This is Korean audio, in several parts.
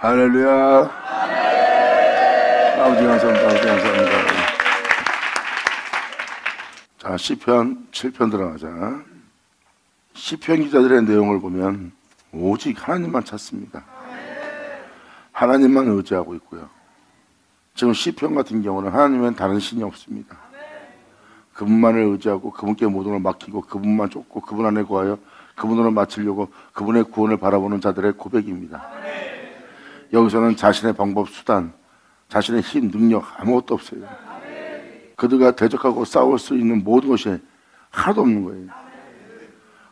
할렐루야. 아버지 감사합니다. 자, 시편 7편 들어가자. 시편 기자들의 내용을 보면 오직 하나님만 찾습니다. 하나님만 의지하고 있고요. 지금 시편 같은 경우는 하나님은 다른 신이 없습니다. 그분만을 의지하고 그분께 모든 걸 맡기고 그분만 쫓고 그분 안에 거하여 그분으로 마치려고 그분의 구원을 바라보는 자들의 고백입니다. 여기서는 자신의 방법, 수단, 자신의 힘, 능력 아무것도 없어요. 그들과 대적하고 싸울 수 있는 모든 것이 하나도 없는 거예요.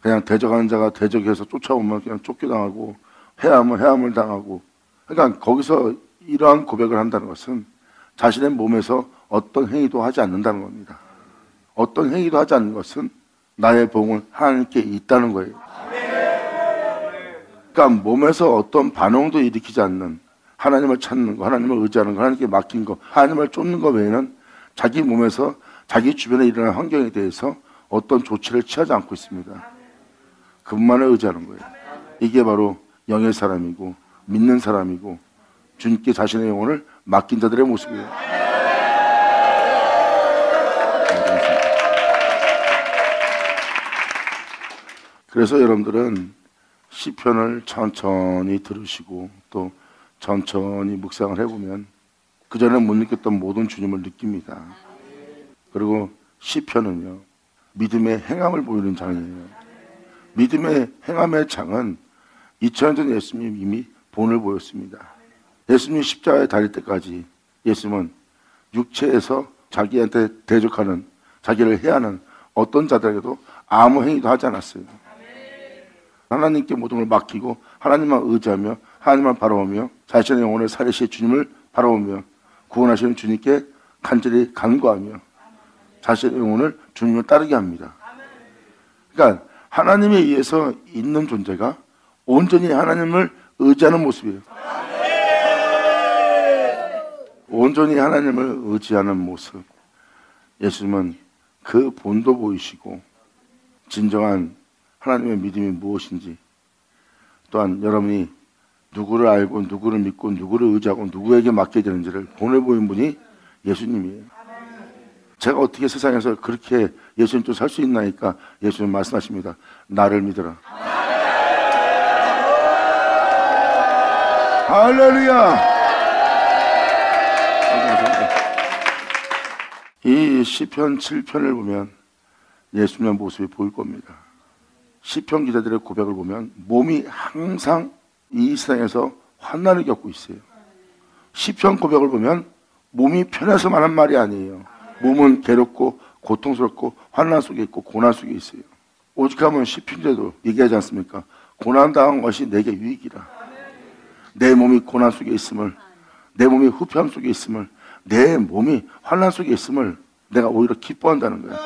그냥 대적하는 자가 대적해서 쫓아오면 그냥 쫓겨당하고 해하면 해함을 당하고. 그러니까 거기서 이러한 고백을 한다는 것은 자신의 몸에서 어떤 행위도 하지 않는다는 겁니다. 어떤 행위도 하지 않는 것은 나의 봉은 하나님께 있다는 거예요. 그러니까 몸에서 어떤 반응도 일으키지 않는, 하나님을 찾는 거, 하나님을 의지하는 거, 하나님께 맡긴 거, 하나님을 쫓는 거 외에는 자기 몸에서 자기 주변에 일어나는 환경에 대해서 어떤 조치를 취하지 않고 있습니다. 그분만을 의지하는 거예요. 이게 바로 영의 사람이고 믿는 사람이고 주님께 자신의 영혼을 맡긴 자들의 모습이에요. 그래서 여러분들은 시편을 천천히 들으시고 또 천천히 묵상을 해보면 그전에 못 느꼈던 모든 주님을 느낍니다. 그리고 시편은요, 믿음의 행함을 보이는 장이에요. 믿음의 행함의 장은 2000년 전 예수님이 이미 본을 보였습니다. 예수님이 십자가에 달릴 때까지 예수님은 육체에서 자기한테 대적하는, 자기를 해하는 어떤 자들에게도 아무 행위도 하지 않았어요. 하나님께 모든 걸 맡기고 하나님만 의지하며 하나님만 바라보며 자신의 영혼을 살리실 주님을 바라보며 구원하시는 주님께 간절히 간구하며 자신의 영혼을 주님을 따르게 합니다. 그러니까 하나님에 의해서 있는 존재가 온전히 하나님을 의지하는 모습이에요. 온전히 하나님을 의지하는 모습. 예수님은 그 본도 보이시고 진정한 하나님의 믿음이 무엇인지, 또한 여러분이 누구를 알고 누구를 믿고 누구를 의지하고 누구에게 맡겨야 되는지를 본을 보인 분이 예수님이에요. 제가 어떻게 세상에서 그렇게 예수님 또 살 수 있나니까 예수님 말씀하십니다. 나를 믿어라. 할렐루야. 이 시편 7편을 보면 예수님의 모습이 보일 겁니다. 시편 기자들의 고백을 보면 몸이 항상 이 세상에서 환난을 겪고 있어요. 시편 고백을 보면 몸이 편해서만 한 말이 아니에요. 몸은 괴롭고 고통스럽고 환난 속에 있고 고난 속에 있어요. 오직하면 시편제도 얘기하지 않습니까? 고난당한 것이 내게 유익이라. 내 몸이 고난 속에 있음을, 내 몸이 후패함 속에 있음을, 내 몸이 환난 속에 있음을 내가 오히려 기뻐한다는 거예요.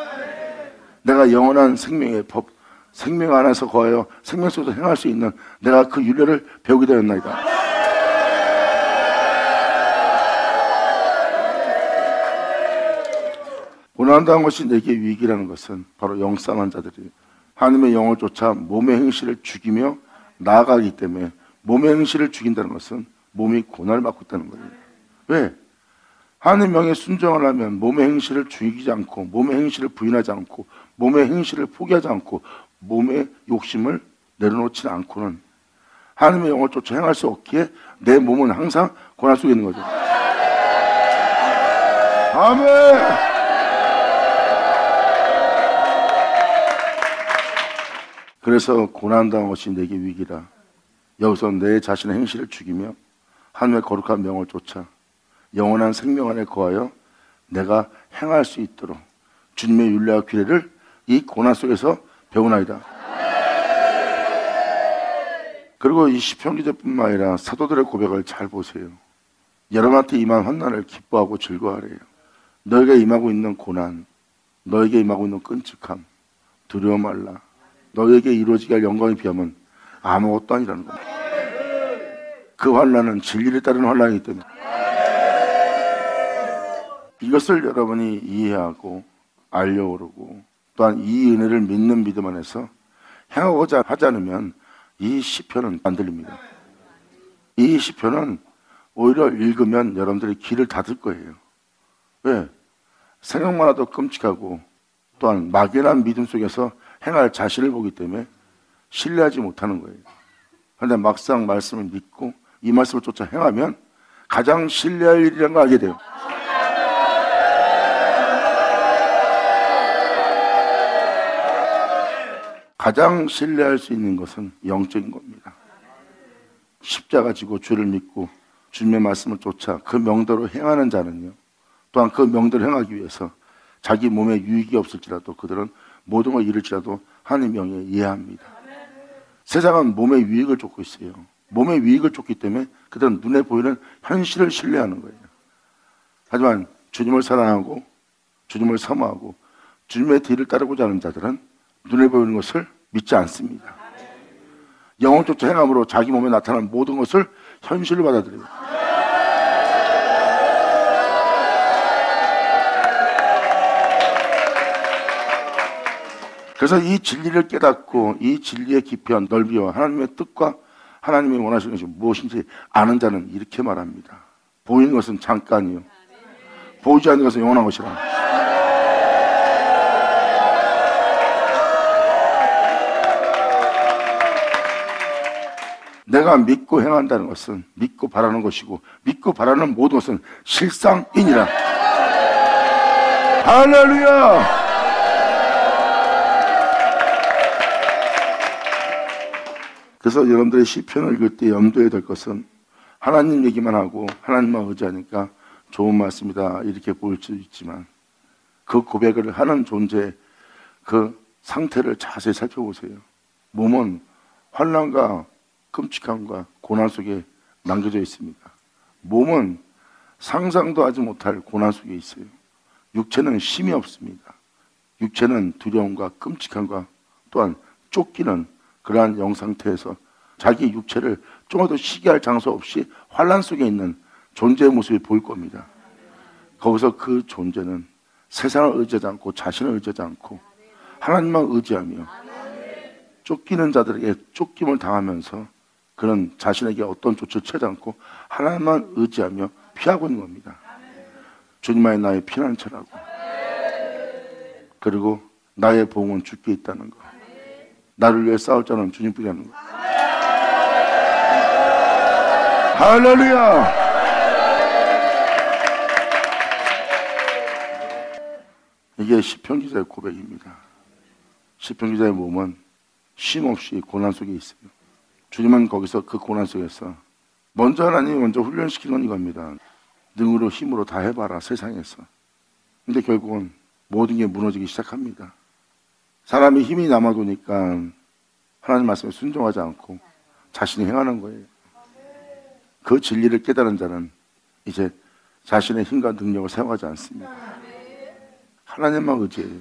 내가 영원한 생명의 법, 생명 안에서 거하여 생명 속에서 행할 수 있는 내가 그 윤례를 배우게 되었나이다. 고난당한 것이 내게 유익이라는 것은 바로 영상한 자들이 하나님의 영을 쫓아 몸의 행실을 죽이며 나아가기 때문에, 몸의 행실을 죽인다는 것은 몸이 고난을 받고 있다는 거예요. 왜? 하나님 명에 순종을 하면 몸의 행실을 죽이지 않고 몸의 행실을 부인하지 않고 몸의 행실을 포기하지 않고 몸의 욕심을 내려놓지 않고는 하나님의 영을 쫓아 행할 수 없기에 내 몸은 항상 고난 속에 있는 거죠. 아멘. 그래서 고난당한 것이 내게 위기라. 여기서 내 자신의 행실을 죽이며 하나님의 거룩한 명을 쫓아 영원한 생명 안에 거하여 내가 행할 수 있도록 주님의 율례와 규례를 이 고난 속에서 배우나이다. 그리고 이 시편 기자뿐만 아니라 사도들의 고백을 잘 보세요. 여러분한테 임한 환난을 기뻐하고 즐거워하래요. 너에게 임하고 있는 고난, 너에게 임하고 있는 끔찍함, 두려워 말라. 너에게 이루어지게 할 영광에 비하면 아무것도 아니라는 겁니다. 그 환난은 진리를 따르는 환난이기 때문에 이것을 여러분이 이해하고 알려오르고 또한 이 은혜를 믿는 믿음 안에서 행하고자 하지 않으면 이 시편은 안 들립니다. 이 시편은 오히려 읽으면 여러분들이 귀를 닫을 거예요. 왜? 생각만 해도 끔찍하고 또한 막연한 믿음 속에서 행할 자신을 보기 때문에 신뢰하지 못하는 거예요. 그런데 막상 말씀을 믿고 이 말씀을 쫓아 행하면 가장 신뢰할 일이라는 걸 알게 돼요. 가장 신뢰할 수 있는 것은 영적인 겁니다. 십자가 지고 주를 믿고 주님의 말씀을 쫓아 그 명대로 행하는 자는요, 또한 그 명대로 행하기 위해서 자기 몸에 유익이 없을지라도 그들은 모든 걸 잃을지라도 하나님 명예에 이해합니다. 세상은 몸의 유익을 쫓고 있어요. 몸의 유익을 쫓기 때문에 그들은 눈에 보이는 현실을 신뢰하는 거예요. 하지만 주님을 사랑하고 주님을 사모하고 주님의 뒤를 따르고자 하는 자들은 눈에 보이는 것을 믿지 않습니다. 영혼 쫓아 행함으로 자기 몸에 나타나는 모든 것을 현실로 받아들여요. 그래서 이 진리를 깨닫고 이 진리의 깊이와 넓이와 하나님의 뜻과 하나님이 원하시는 것이 무엇인지 아는 자는 이렇게 말합니다. 보이는 것은 잠깐이요, 보이지 않는 것은 영원한 것이라. 내가 믿고 행한다는 것은 믿고 바라는 것이고 믿고 바라는 모든 것은 실상이니라. 할렐루야. 그래서 여러분들의 시편을 읽을 때 염두에 될 것은 하나님 얘기만 하고 하나님만 의지하니까 좋은 말씀이다 이렇게 보일 수 있지만 그 고백을 하는 존재의 그 상태를 자세히 살펴보세요. 몸은 환난과 끔찍함과 고난 속에 남겨져 있습니다. 몸은 상상도 하지 못할 고난 속에 있어요. 육체는 힘이 없습니다. 육체는 두려움과 끔찍함과 또한 쫓기는 그러한 영상태에서 자기 육체를 조금도 시기할 장소 없이 환난 속에 있는 존재의 모습이 보일 겁니다. 거기서 그 존재는 세상을 의지하지 않고 자신을 의지하지 않고 하나님만 의지하며 쫓기는 자들에게 쫓김을 당하면서 그는 자신에게 어떤 조치를 취하지 않고 하나님만 의지하며 피하고 있는 겁니다. 주님만이 나의 피난처라고. 그리고 나의 보응은 주께 있다는 것. 나를 위해 싸울 자는 주님뿐이라는 것. 할렐루야. 이게 시편 기자의 고백입니다. 시편 기자의 몸은 쉼없이 고난 속에 있어요. 주님은 거기서 그 고난 속에서 하나님이 먼저 훈련시킨 건 이겁니다. 능으로 힘으로 다 해봐라 세상에서. 근데 결국은 모든 게 무너지기 시작합니다. 사람이 힘이 남아도니까 하나님 말씀에 순종하지 않고 자신이 행하는 거예요. 그 진리를 깨달은 자는 이제 자신의 힘과 능력을 사용하지 않습니다. 하나님만 의지해요.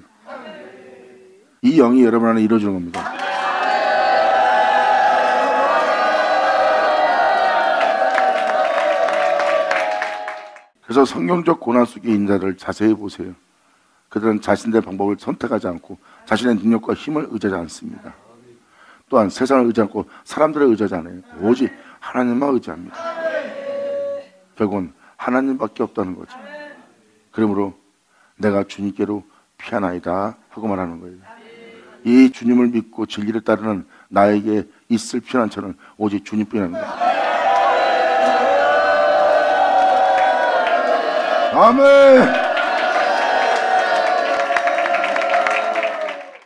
이 영이 여러분 안에 이루어지는 겁니다. 그래서 성경적 고난 속에 있는 자를 자세히 보세요. 그들은 자신들의 방법을 선택하지 않고 자신의 능력과 힘을 의지하지 않습니다. 또한 세상을 의지하지 않고 사람들을 의지하지 않아요. 오직 하나님만 의지합니다. 결국은 하나님밖에 없다는 거죠. 그러므로 내가 주님께로 피하나이다 하고 말하는 거예요. 이 주님을 믿고 진리를 따르는 나에게 있을 피난처는 오직 주님뿐이라는 거예요. 아멘.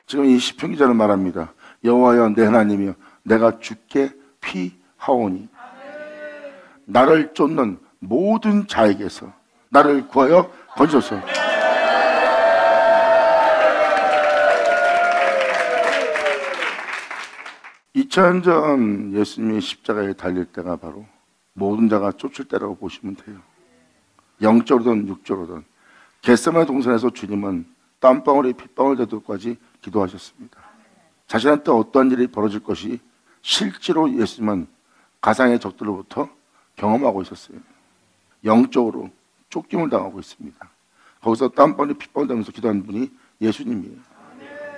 지금 이 시편 기자는 말합니다. 여호와여 내 하나님이여 내가 주께 피하오니 나를 쫓는 모든 자에게서 나를 구하여 건져서. 2000년 전 예수님이 십자가에 달릴 때가 바로 모든 자가 쫓을 때라고 보시면 돼요. 영적으로든 육적으로든 겟세마네 동산에서 주님은 땀방울에 핏방울 되도록까지 기도하셨습니다. 자신한테 어떠한 일이 벌어질 것이 실제로 예수님은 가상의 적들로부터 경험하고 있었어요. 영적으로 쫓김을 당하고 있습니다. 거기서 땀방울에 핏방울 되면서 기도한 분이 예수님이에요.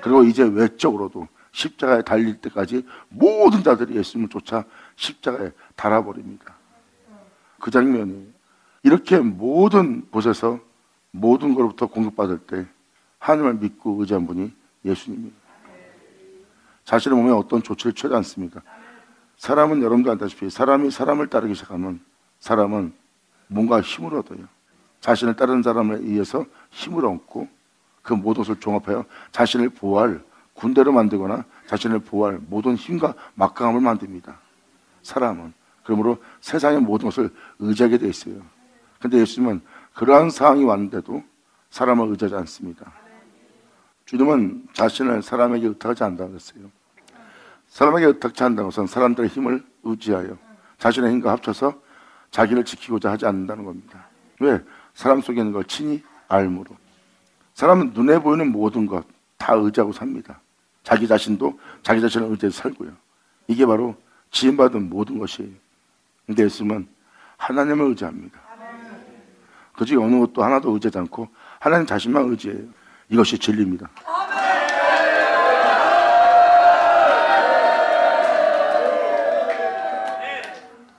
그리고 이제 외적으로도 십자가에 달릴 때까지 모든 자들이 예수님을 쫓아 십자가에 달아버립니다. 그 장면이에요. 이렇게 모든 곳에서 모든 것로부터 공격받을 때 하나님을 믿고 의지한 분이 예수님이에요. 자신의 몸에 어떤 조치를 취하지 않습니다. 사람은 여러분도 알다시피 사람이 사람을 따르기 시작하면 사람은 뭔가 힘을 얻어요. 자신을 따르는 사람에 의해서 힘을 얻고 그 모든 것을 종합하여 자신을 보호할 군대로 만들거나 자신을 보호할 모든 힘과 막강함을 만듭니다. 사람은. 그러므로 세상의 모든 것을 의지하게 돼 있어요. 그런데 예수님은 그러한 상황이 왔는데도 사람을 의지하지 않습니다. 주님은 자신을 사람에게 의탁하지 않는다고 했어요. 사람에게 의탁지 않는다는 것은 사람들의 힘을 의지하여 자신의 힘과 합쳐서 자기를 지키고자 하지 않는다는 겁니다. 왜? 사람 속에 있는 걸 친히 알므로. 사람은 눈에 보이는 모든 것 다 의지하고 삽니다. 자기 자신도 자기 자신을 의지해서 살고요. 이게 바로 지음받은 모든 것이에요. 근데 예수님은 하나님을 의지합니다. 그 중에 어느 것도 하나도 의지하지 않고 하나님 자신만 의지해요. 이것이 진리입니다.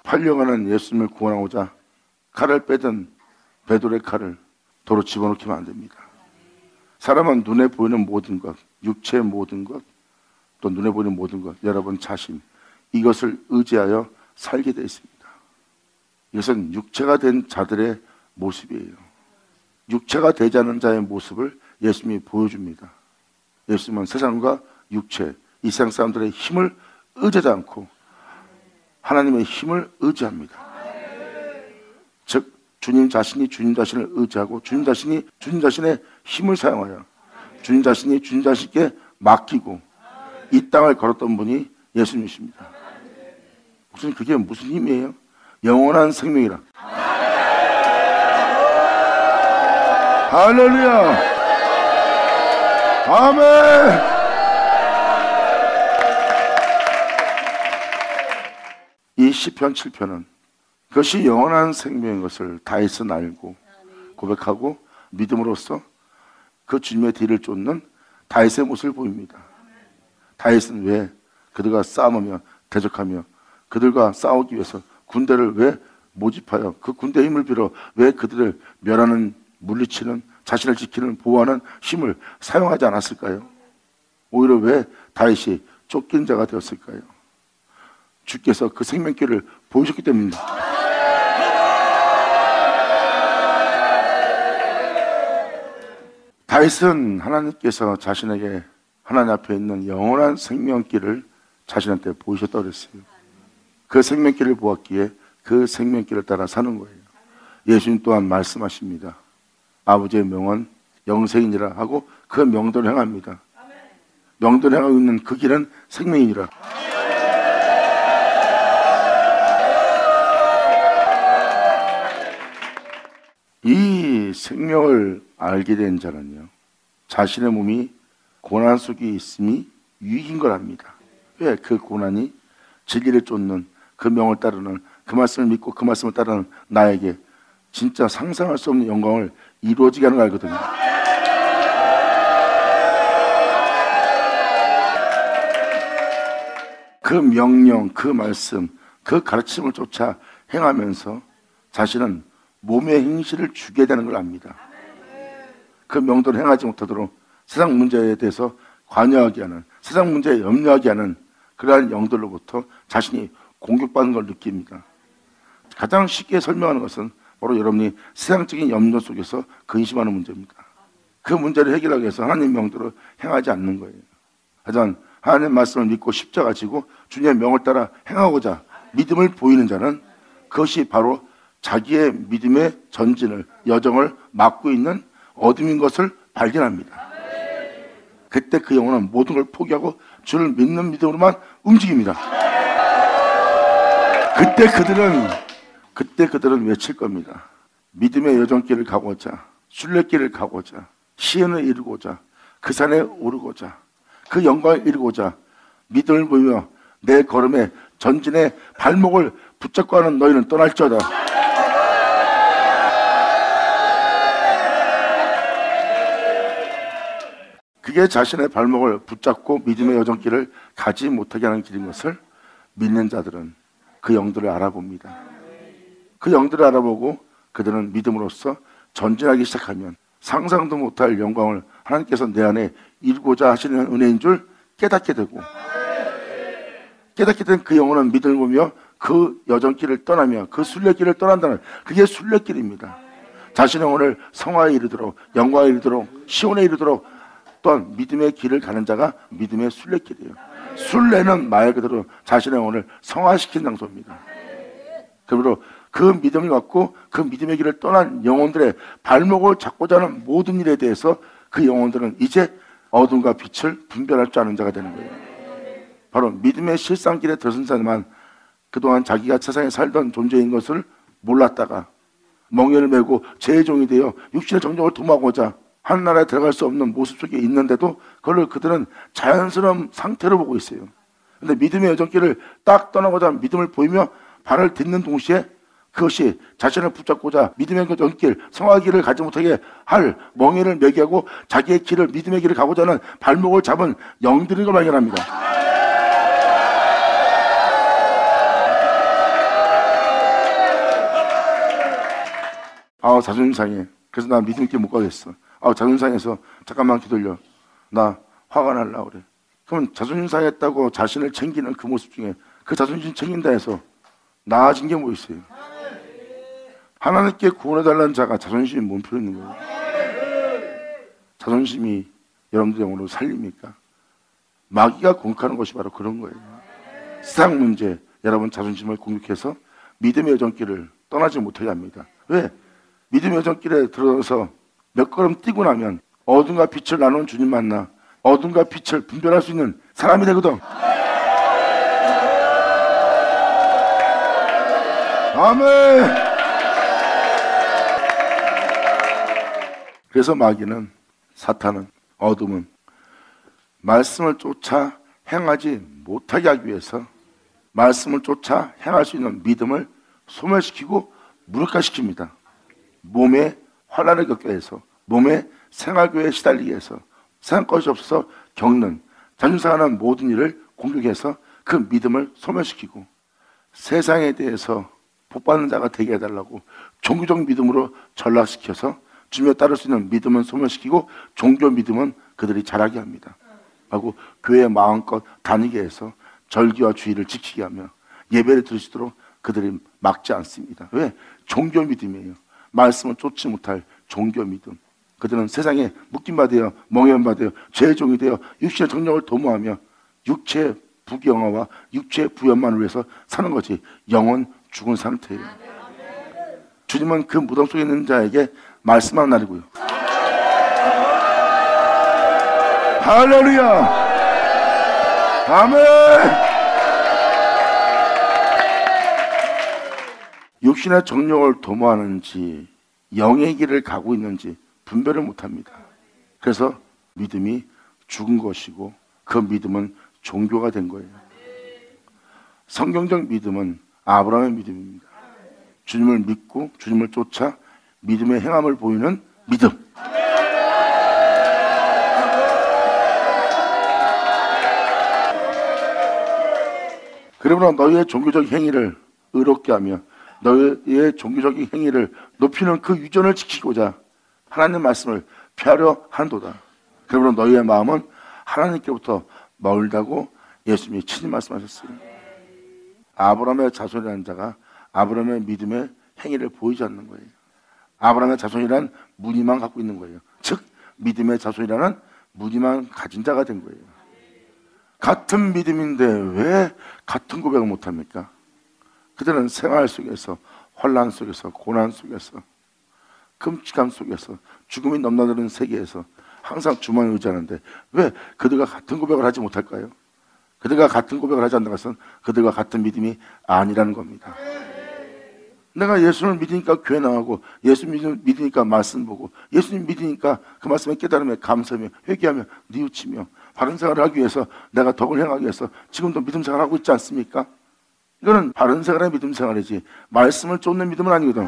8년간은 예수님을 구원하고자 칼을 빼든 베드로의 칼을 도로 집어넣기만 안 됩니다. 사람은 눈에 보이는 모든 것, 육체의 모든 것, 또 눈에 보이는 모든 것, 여러분 자신, 이것을 의지하여 살게 되어 있습니다. 이것은 육체가 된 자들의 모습이에요. 육체가 되지 않은 자의 모습을 예수님이 보여줍니다. 예수님은 세상과 육체, 이 세상 사람들의 힘을 의지하지 않고 하나님의 힘을 의지합니다. 즉 주님 자신이 주님 자신을 의지하고 주님 자신이 주님 자신의 힘을 사용하여 주님 자신이 주님 자신께 맡기고 이 땅을 걸었던 분이 예수님이십니다. 무슨 그게 무슨 힘이에요? 영원한 생명이라. 할렐루야. 아멘. 이 시편 7편은 그것이 영원한 생명인 것을 다윗은 알고 고백하고 믿음으로써 그 주님의 뒤를 쫓는 다윗의 모습을 보입니다. 다윗은 왜 그들과 싸움하며 대적하며 그들과 싸우기 위해서 군대를 왜 모집하여 그 군대의 힘을 빌어 왜 그들을 멸하는 물리치는 자신을 지키는 보호하는 힘을 사용하지 않았을까요? 오히려 왜 다윗이 쫓긴 자가 되었을까요? 주께서 그 생명길을 보여줬기 때문입니다. 다윗은 하나님께서 자신에게 하나님 앞에 있는 영원한 생명길을 자신한테 보이셨다고 그랬어요. 그 생명길을 보았기에 그 생명길을 따라 사는 거예요. 예수님 또한 말씀하십니다. 아버지의 명은 영생이니라 하고 그 명도를 행합니다. 명도를 행하고 있는 그 길은 생명이니라. 이 생명을 알게 된 자는요, 자신의 몸이 고난 속에 있음이 유익인 걸 압니다. 왜? 그 고난이 진리를 쫓는 그 명을 따르는 그 말씀을 믿고 그 말씀을 따르는 나에게 진짜 상상할 수 없는 영광을 이루어지게 하는 걸 알거든요. 그 명령, 그 말씀, 그 가르침을 쫓아 행하면서 자신은 몸의 행실을 주게 되는 걸 압니다. 그 명도를 행하지 못하도록 세상 문제에 대해서 관여하게 하는, 세상 문제에 염려하게 하는 그러한 영들로부터 자신이 공격받는 걸 느낍니다. 가장 쉽게 설명하는 것은 바로 여러분이 세상적인 염려 속에서 근심하는 문제입니다. 그 문제를 해결하기 위해서 하나님 명도를 행하지 않는 거예요. 하지만 하나님 말씀을 믿고 십자가 지고 주님의 명을 따라 행하고자 믿음을 보이는 자는 그것이 바로 자기의 믿음의 전진을, 여정을 막고 있는 어둠인 것을 발견합니다. 그때 그 영혼은 모든 걸 포기하고 주를 믿는 믿음으로만 움직입니다. 그때 그들은 외칠 겁니다. 믿음의 여정길을 가고자, 순례길을 가고자, 시연을 이루고자, 그 산에 오르고자, 그 영광을 이루고자 믿음을 보이며 내 걸음에 전진의 발목을 붙잡고 하는 너희는 떠날지어다. 그게 자신의 발목을 붙잡고 믿음의 여정길을 가지 못하게 하는 길인 것을 믿는 자들은 그 영들을 알아봅니다. 그 영들을 알아보고 그들은 믿음으로써 전진하기 시작하면 상상도 못할 영광을 하나님께서 내 안에 이루고자 하시는 은혜인 줄 깨닫게 되고, 깨닫게 된 그 영혼은 믿음을 보며 그 여정길을 떠나며 그 순례길을 떠난다는, 그게 순례길입니다. 자신의 영혼을 성화에 이르도록, 영광에 이르도록, 시온에 이르도록 또한 믿음의 길을 가는 자가 믿음의 순례길이에요. 순례는 말 그대로 자신의 영혼을 성화시킨 장소입니다. 그러므로 그 믿음을 갖고 그 믿음의 길을 떠난 영혼들의 발목을 잡고자 하는 모든 일에 대해서 그 영혼들은 이제 어둠과 빛을 분별할 줄 아는 자가 되는 거예요. 바로 믿음의 실상길에 들어선 자만 그동안 자기가 세상에 살던 존재인 것을 몰랐다가 멍에를 메고 죄의 종이 되어 육신의 정욕을 도모하고자 하늘나라에 들어갈 수 없는 모습 속에 있는데도 그걸 그들은 자연스러운 상태로 보고 있어요. 근데 믿음의 여정길을 딱 떠나고자 믿음을 보이며 발을 딛는 동시에 그것이 자신을 붙잡고자 믿음의 여정길, 성화길을 가지 못하게 할 멍에를 매게 하고 자기의 길을, 믿음의 길을 가고자 하는 발목을 잡은 영들인 걸 발견합니다. 자존심 상해. 그래서 나 믿음 있게 못 가겠어. 자존심 상해서 잠깐만 기다려. 나 화가 날라 그래. 그러면 자존심 상했다고 자신을 챙기는 그 모습 중에 그 자존심 챙긴다 해서 나아진 게 뭐 있어요? 하나님께 구원해달라는 자가 자존심이 뭔 필요 있는 거예요? 자존심이 여러분들 영혼으로 살립니까? 마귀가 공격하는 것이 바로 그런 거예요. 세상 문제, 여러분 자존심을 공격해서 믿음의 여정길을 떠나지 못하게 합니다. 왜? 믿음의 여정길에 들어서 몇 걸음 뛰고 나면 어둠과 빛을 나누는 주님 만나 어둠과 빛을 분별할 수 있는 사람이 되거든. 아멘. 그래서 마귀는, 사탄은, 어둠은 말씀을 쫓아 행하지 못하게 하기 위해서 말씀을 쫓아 행할 수 있는 믿음을 소멸시키고 무력화시킵니다. 몸에 환난을 겪게 해서, 몸에 생활교회에 시달리게 해서, 생각 것이 없어서 겪는 자존심상하는 모든 일을 공격해서 그 믿음을 소멸시키고, 세상에 대해서 복받는 자가 되게 해달라고 종교적 믿음으로 전락시켜서 주님에 따를 수 있는 믿음은 소멸시키고 종교 믿음은 그들이 자라게 합니다. 하고 교회에 마음껏 다니게 해서 절기와 주의를 지키게 하며 예배를 드리시도록 그들이 막지 않습니다. 왜? 종교 믿음이에요. 말씀을 쫓지 못할 종교 믿음. 그들은 세상에 묶임받아요, 멍해받아요, 죄의 종이 되어 육신의 정욕을 도모하며 육체의 부경화와 육체의 부연만을 위해서 사는 것이 영원 죽은 상태예요. 주님은 그 무덤 속에 있는 자에게 말씀하는 날이고요. 할렐루야! 아멘! 육신의 정욕을 도모하는지 영의 길을 가고 있는지 분별을 못합니다. 그래서 믿음이 죽은 것이고 그 믿음은 종교가 된 거예요. 성경적 믿음은 아브라함의 믿음입니다. 주님을 믿고 주님을 쫓아 믿음의 행함을 보이는 믿음. 그러므로 너희의 종교적 행위를 의롭게 하며 너희의 종교적인 행위를 높이는 그 유전을 지키고자 하나님 말씀을 펴려 한도다. 그러므로 너희의 마음은 하나님께로부터 멀다고 예수님이 친히 말씀하셨어요. 아브라함의 자손이라는 자가 아브라함의 믿음의 행위를 보이지 않는 거예요. 아브라함의 자손이란 무늬만 갖고 있는 거예요. 즉 믿음의 자손이라는 무늬만 가진 자가 된 거예요. 같은 믿음인데 왜 같은 고백을 못합니까? 그들은 생활 속에서, 환난 속에서, 고난 속에서, 끔찍함 속에서, 죽음이 넘나드는 세계에서 항상 주만을 의지하는데 왜 그들과 같은 고백을 하지 못할까요? 그들과 같은 고백을 하지 않는 것은 그들과 같은 믿음이 아니라는 겁니다. 내가 예수를 믿으니까 교회 나가고, 예수 믿으니까 말씀 보고, 예수님 믿으니까 그 말씀에 깨달음에 감사하며 회개하며 뉘우치며 바른 생활을 하기 위해서 내가 덕을 행하기 위해서 지금도 믿음 생활을 하고 있지 않습니까? 이거는 바른 생활의 믿음 생활이지 말씀을 쫓는 믿음은 아니거든.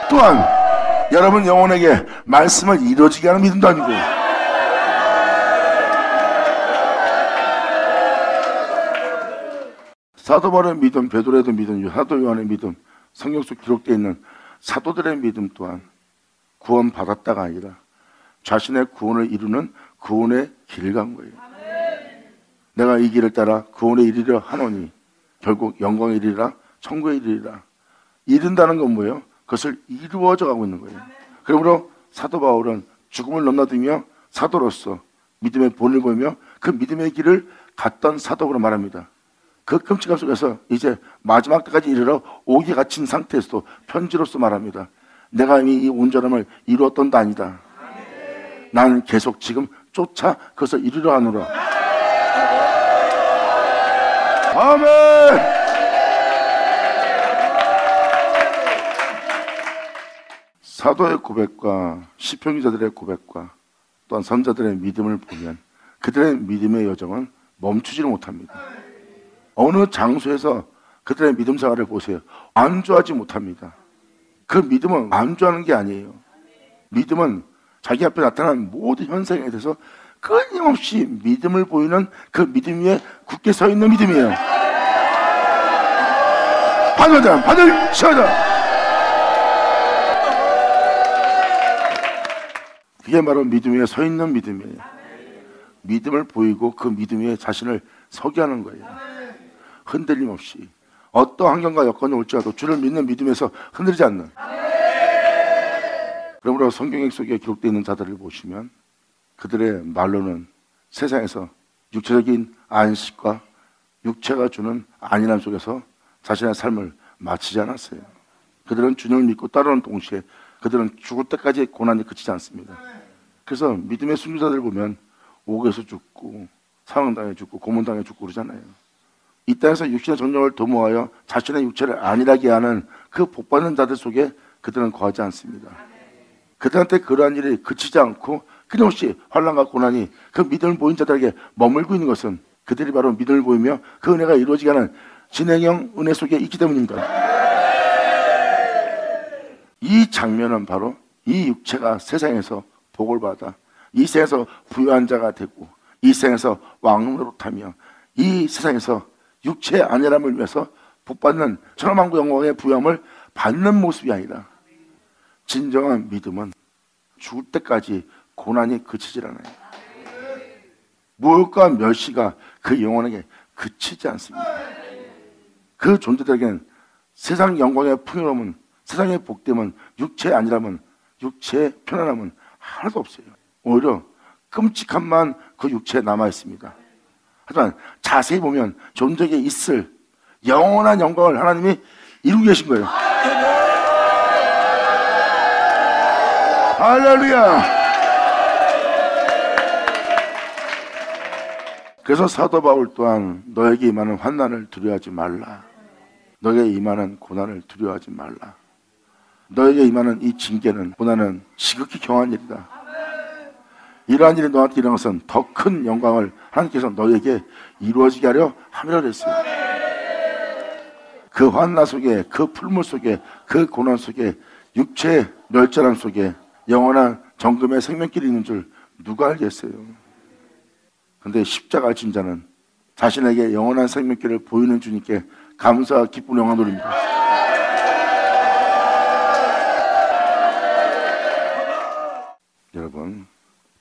또한 여러분 영혼에게 말씀을 이루어지게 하는 믿음도 아니고, 사도 바울의 믿음, 베드로의 믿음, 사도 요한의 믿음, 성경 속 기록되어 있는 사도들의 믿음 또한 구원 받았다가 아니라 자신의 구원을 이루는 구원의 길을 간 거예요. 내가 이 길을 따라 구원에 이르려 하노니 결국 영광에 이르리라, 천국에 이르리라. 이른다는 건 뭐예요? 그것을 이루어져 가고 있는 거예요. 그러므로 사도 바울은 죽음을 넘나들며 사도로서 믿음의 본을 보이며 그 믿음의 길을 갔던 사도로 말합니다. 그 끔찍함 속에서 이제 마지막 때까지 이르러 옥에 갇힌 상태에서도 편지로서 말합니다. 내가 이미 이 온전함을 이루었던 데 아니다. 나는 계속 지금 쫓아 그것을 이루려 하노라. 아멘. 사도의 고백과 시편 기자들의 고백과 또한 선자들의 믿음을 보면 그들의 믿음의 여정은 멈추지를 못합니다. 어느 장소에서 그들의 믿음 생활을 보세요. 안주하지 못합니다. 그 믿음은 안주하는 게 아니에요. 믿음은 자기 앞에 나타난 모든 현상에 대해서 끊임없이 믿음을 보이는 그 믿음 위에 굳게 서 있는 믿음이에요. 받을 시하자. 그게 바로 믿음 위에 서 있는 믿음이에요. 믿음을 보이고 그 믿음 위에 자신을 서게 하는 거예요. 흔들림 없이 어떤 환경과 여건이 올지라도 주를 믿는 믿음에서 흔들리지 않는. 그러므로 성경 속에 기록되어 있는 자들을 보시면 그들의 말로는 세상에서 육체적인 안식과 육체가 주는 안일함 속에서 자신의 삶을 마치지 않았어요. 그들은 주님을 믿고 따르는 동시에 그들은 죽을 때까지 고난이 그치지 않습니다. 그래서 믿음의 순교자들을 보면 옥에서 죽고 사형당해 죽고 고문당해 죽고 그러잖아요. 이 땅에서 육신의 정령을 도모하여 자신의 육체를 안일하게 하는 그 복받는 자들 속에 그들은 거하지 않습니다. 그들한테 그러한 일이 그치지 않고 끊임없이 환난과 고난이 그 믿음을 보인 자들에게 머물고 있는 것은 그들이 바로 믿음을 보이며 그 은혜가 이루어지게 하는 진행형 은혜 속에 있기 때문입니다. 이 장면은 바로 이 육체가 세상에서 복을 받아 이 세상에서 부유한 자가 되고 이 세상에서 왕으로 타며 이 세상에서 육체의 안일함을 위해서 복받는 천하만국 영광의 부유함을 받는 모습이 아니라 진정한 믿음은 죽을 때까지 고난이 그치질 않아요. 무엇과 멸시가 그 영혼에게 그치지 않습니다. 그 존재들에게는 세상 영광의 풍요로움은, 세상의 복됨은, 육체의 안일함은, 육체의 편안함은 하나도 없어요. 오히려 끔찍함만 그 육체에 남아 있습니다. 하지만 자세히 보면 존재에 있을 영원한 영광을 하나님이 이루고 계신 거예요. 할렐루야. 그래서 사도 바울 또한 너에게 임하는 환난을 두려워하지 말라. 너에게 임하는 고난을 두려워하지 말라. 너에게 임하는 이 징계는 고난은 지극히 경한 일이다. 이러한 일이 너한테 일어난 것은 더 큰 영광을 하나님께서 너에게 이루어지게 하려 함이라 그랬어요. 그 환난 속에, 그 풀물 속에, 그 고난 속에, 육체의 멸절함 속에 영원한 정금의 생명길이 있는 줄 누가 알겠어요? 그런데 십자가 진 자는 자신에게 영원한 생명길을 보이는 주님께 감사와 기쁨 영광 돌립니다. 여러분,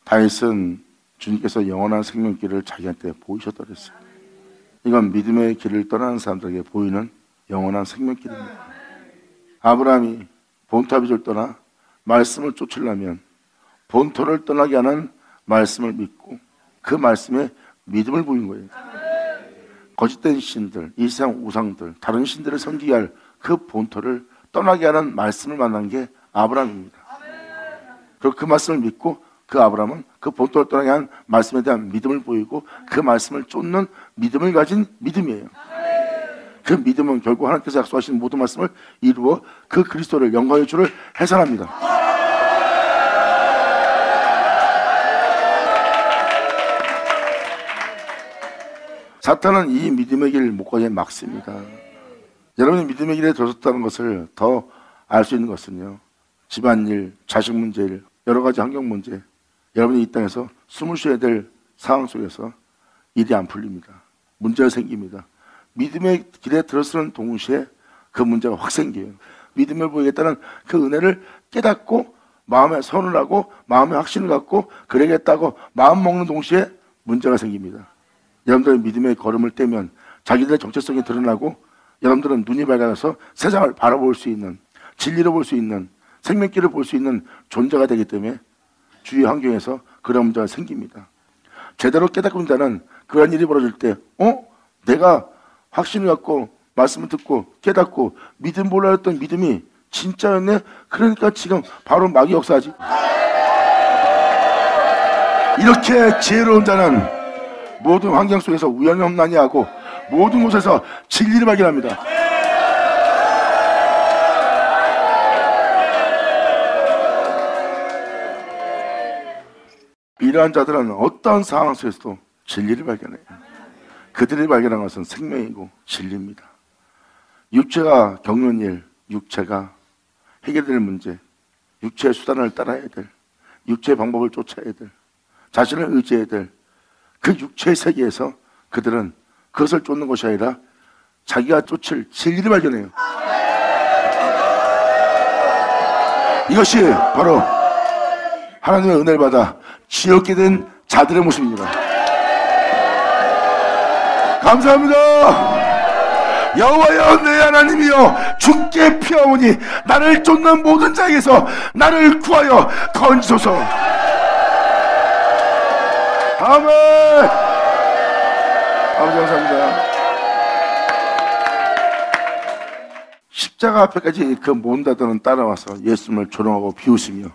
다윗은 주님께서 영원한 생명길을 자기한테 보이셨다 그랬어요. 이건 믿음의 길을 떠나는 사람들에게 보이는 영원한 생명길입니다. 아브라함이 본토아비를 떠나 말씀을 쫓으려면 본토를 떠나게 하는 말씀을 믿고 그 말씀에 믿음을 보인 거예요. 거짓된 신들, 이 세상 우상들, 다른 신들을 섬기게 할 그 본토를 떠나게 하는 말씀을 만난 게 아브라함입니다. 그리고 그 말씀을 믿고 그 아브라함은 그 본토를 떠나게 하는 말씀에 대한 믿음을 보이고 그 말씀을 쫓는 믿음을 가진 믿음이에요. 그 믿음은 결국 하나님께서 약속하신 모든 말씀을 이루어 그 그리스도를 영광의 주를 해산합니다. 사탄은 이 믿음의 길을 못 가게 막습니다. 여러분이 믿음의 길에 들어섰다는 것을 더 알 수 있는 것은요, 집안일, 자식 문제, 여러 가지 환경 문제, 여러분이 이 땅에서 숨을 쉬어야 될 상황 속에서 일이 안 풀립니다. 문제가 생깁니다. 믿음의 길에 들어서는 동시에 그 문제가 확 생겨요. 믿음을 보이겠다는 그 은혜를 깨닫고 마음에 선을 하고 마음에 확신을 갖고 그러겠다고 마음 먹는 동시에 문제가 생깁니다. 여러분들의 믿음의 걸음을 떼면 자기들의 정체성이 드러나고 여러분들은 눈이 밝아서 세상을 바라볼 수 있는, 진리를 볼 수 있는, 생명길을 볼 수 있는 존재가 되기 때문에 주위 환경에서 그런 문제가 생깁니다. 제대로 깨닫고 있는 자는 그런 일이 벌어질 때 내가 확신을 갖고 말씀을 듣고 깨닫고 믿음 보려 했던 믿음이 진짜였네? 그러니까 지금 바로 마귀 역사하지. 이렇게 지혜로운 자는 모든 환경 속에서 우연히 험난히 하고 모든 곳에서 진리를 발견합니다. 이러한 자들은 어떤 상황 속에서도 진리를 발견해요. 그들이 발견한 것은 생명이고 진리입니다. 육체가 겪는 일, 육체가 해결될 문제, 육체의 수단을 따라야 될, 육체의 방법을 쫓아야 될, 자신을 의지해야 될 그 육체의 세계에서 그들은 그것을 쫓는 것이 아니라 자기가 쫓을 진리를 발견해요. 이것이 바로 하나님의 은혜를 받아 지었게 된 자들의 모습입니다. 감사합니다. 여호와여 내 하나님이여 주께 피하오니 나를 쫓는 모든 자에게서 나를 구하여 건지소서. 아멘. 아버지 감사합니다. 십자가 앞에까지 그 모은다더는 따라와서 예수님을 조롱하고 비웃으며